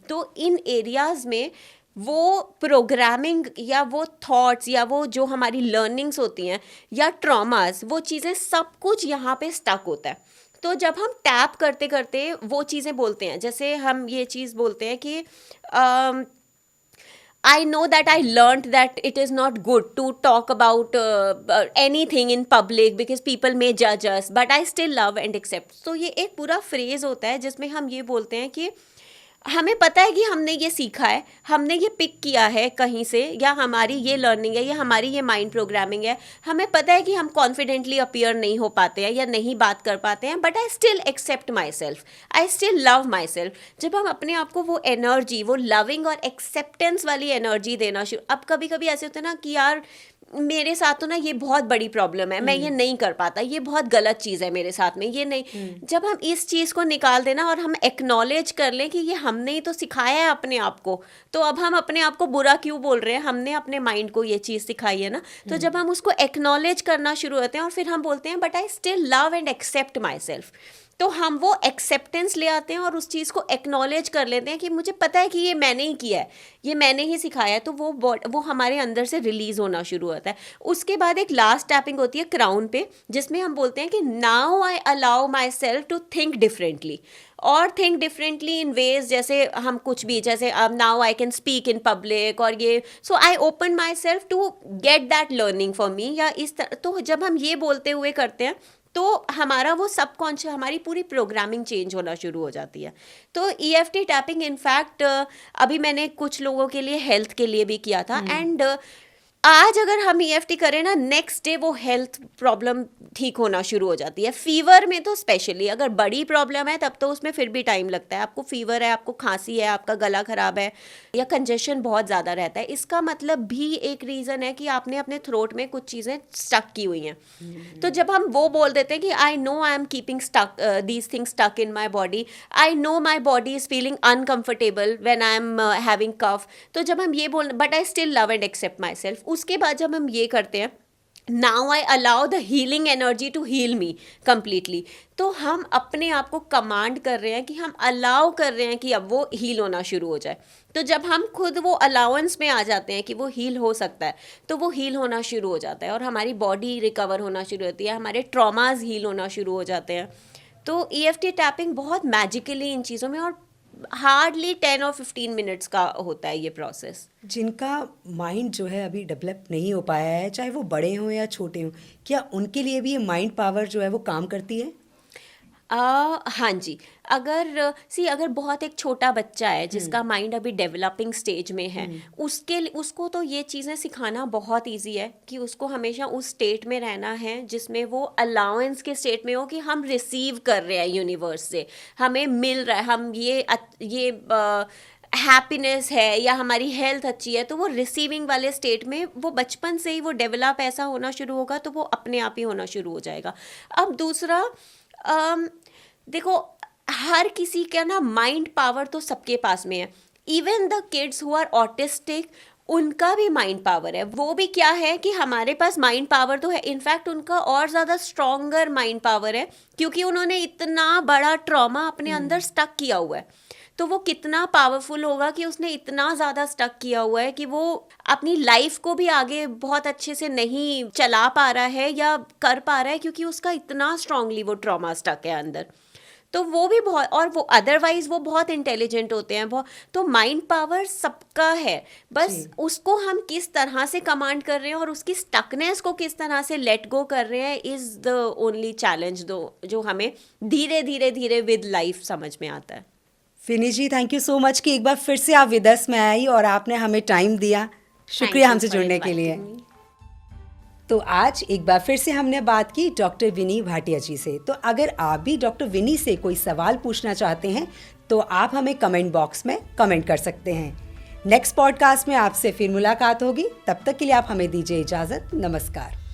तो इन एरियाज में वो प्रोग्रामिंग या वो थॉट्स या वो जो हमारी लर्निंग्स होती हैं या ट्रॉमास, वो चीज़ें सब कुछ यहाँ पे स्टक होता है। तो जब हम टैप करते करते वो चीज़ें बोलते हैं, जैसे हम ये चीज़ बोलते हैं कि I know that I learned that it is not good to talk about anything in public because people may judge us, but I still love and accept. तो ये एक पूरा फ्रेज होता है जिसमें हम ये बोलते हैं कि हमें पता है कि हमने ये सीखा है, हमने ये पिक किया है कहीं से, या हमारी ये लर्निंग है, या हमारी ये माइंड प्रोग्रामिंग है, हमें पता है कि हम कॉन्फिडेंटली अपीयर नहीं हो पाते हैं या नहीं बात कर पाते हैं, but I still accept myself, I still love myself. जब हम अपने आप को वो एनर्जी, वो लविंग और एक्सेप्टेंस वाली एनर्जी देना शुरू. अब कभी कभी ऐसे होता है ना कि यार मेरे साथ तो ना ये बहुत बड़ी प्रॉब्लम है, मैं ये नहीं कर पाता, ये बहुत गलत चीज़ है मेरे साथ में, ये नहीं. जब हम इस चीज़ को निकाल देना और हम एक्नॉलेज कर लें कि ये हमने ही तो सिखाया है अपने आप को, तो अब हम अपने आप को बुरा क्यों बोल रहे हैं, हमने अपने माइंड को ये चीज़ सिखाई है ना. तो जब हम उसको एक्नॉलेज करना शुरू होते हैं और फिर हम बोलते हैं but I still love and accept myself, तो हम वो एक्सेप्टेंस ले आते हैं और उस चीज़ को एक्नॉलेज कर लेते हैं कि मुझे पता है कि ये मैंने ही किया है, ये मैंने ही सिखाया है, तो वो हमारे अंदर से रिलीज़ होना शुरू होता है. उसके बाद एक लास्ट टैपिंग होती है क्राउन पे, जिसमें हम बोलते हैं कि now I allow myself to think differently, और थिंक डिफरेंटली इन वेज, जैसे हम कुछ भी, जैसे now I can speak in public, और ये so I open myself to get that learning for me, या इस तरह. तो जब हम ये बोलते हुए करते हैं तो हमारा वो सबकॉन्शियस, हमारी पूरी प्रोग्रामिंग चेंज होना शुरू हो जाती है. तो EFT टैपिंग इनफैक्ट अभी मैंने कुछ लोगों के लिए हेल्थ के लिए भी किया था, एंड आज अगर हम EFT करें ना, नेक्स्ट डे वो हेल्थ प्रॉब्लम ठीक होना शुरू हो जाती है. फीवर में तो स्पेशली, अगर बड़ी प्रॉब्लम है तब तो उसमें फिर भी टाइम लगता है. आपको फीवर है, आपको खांसी है, आपका गला खराब है, या कंजेशन बहुत ज़्यादा रहता है, इसका मतलब भी एक रीज़न है कि आपने अपने थ्रोट में कुछ चीज़ें स्टक की हुई हैं. तो जब हम वो बोल देते हैं कि I know I am keeping stuck these things stuck in my body, I know my body is feeling uncomfortable when I am having cough, तो जब हम ये बोल, but I still love and accept myself, उसके बाद जब हम ये करते हैं now I allow the healing energy to heal me completely, तो हम अपने आप को कमांड कर रहे हैं कि हम अलाउ कर रहे हैं कि अब वो हील होना शुरू हो जाए. तो जब हम खुद वो अलाउंस में आ जाते हैं कि वो हील हो सकता है, तो वो हील होना शुरू हो जाता है और हमारी बॉडी रिकवर होना शुरू होती है, हमारे ट्रॉमाज हील होना शुरू हो जाते हैं. तो EFT टैपिंग बहुत मैजिकली इन चीज़ों में, और हार्डली 10 और 15 मिनट्स का होता है ये प्रोसेस. जिनका माइंड जो है अभी डेवलप नहीं हो पाया है, चाहे वो बड़े हों या छोटे हों, क्या उनके लिए भी ये माइंड पावर जो है वो काम करती है? हाँ जी. अगर बहुत एक छोटा बच्चा है जिसका माइंड अभी डेवलपिंग स्टेज में है, उसको तो ये चीज़ें सिखाना बहुत इजी है कि उसको हमेशा उस स्टेट में रहना है जिसमें वो अलाउंस के स्टेट में हो, कि हम रिसीव कर रहे हैं यूनिवर्स से, हमें मिल रहा है, हम ये हैप्पीनेस है या हमारी हेल्थ अच्छी है, तो वो रिसीविंग वाले स्टेट में वो बचपन से ही वो डेवलप ऐसा होना शुरू होगा, तो वो अपने आप ही होना शुरू हो जाएगा. अब दूसरा, देखो हर किसी का ना माइंड पावर तो सबके पास में है. Even the kids who are autistic, उनका भी माइंड पावर है. वो भी क्या है कि हमारे पास माइंड पावर तो है, इनफैक्ट उनका और ज़्यादा स्ट्रॉन्गर माइंड पावर है, क्योंकि उन्होंने इतना बड़ा ट्रॉमा अपने अंदर स्टक किया हुआ है. तो वो कितना पावरफुल होगा कि उसने इतना ज़्यादा स्टक किया हुआ है कि वो अपनी लाइफ को भी आगे बहुत अच्छे से नहीं चला पा रहा है या कर पा रहा है, क्योंकि उसका इतना स्ट्रांगली वो ट्रॉमा स्टक है अंदर. तो वो भी बहुत, और वो अदरवाइज वो बहुत इंटेलिजेंट होते हैं बहुत. तो माइंड पावर सबका है, बस उसको हम किस तरह से कमांड कर रहे हैं और उसकी स्टकनेस को किस तरह से लेट गो कर रहे हैं इज़ द ओनली चैलेंज जो हमें धीरे धीरे धीरे विद लाइफ समझ में आता है. Finny ji, thank you so much कि एक बार फिर से आप विद अस में आई और आपने हमें टाइम दिया. शुक्रिया हमसे जुड़ने के लिए. तो आज एक बार फिर से हमने बात की डॉक्टर विनी भाटिया जी से. तो अगर आप भी डॉक्टर विनी से कोई सवाल पूछना चाहते हैं तो आप हमें कमेंट बॉक्स में कमेंट कर सकते हैं. नेक्स्ट पॉडकास्ट में आपसे फिर मुलाकात होगी. तब तक के लिए आप हमें दीजिए इजाज़त. नमस्कार.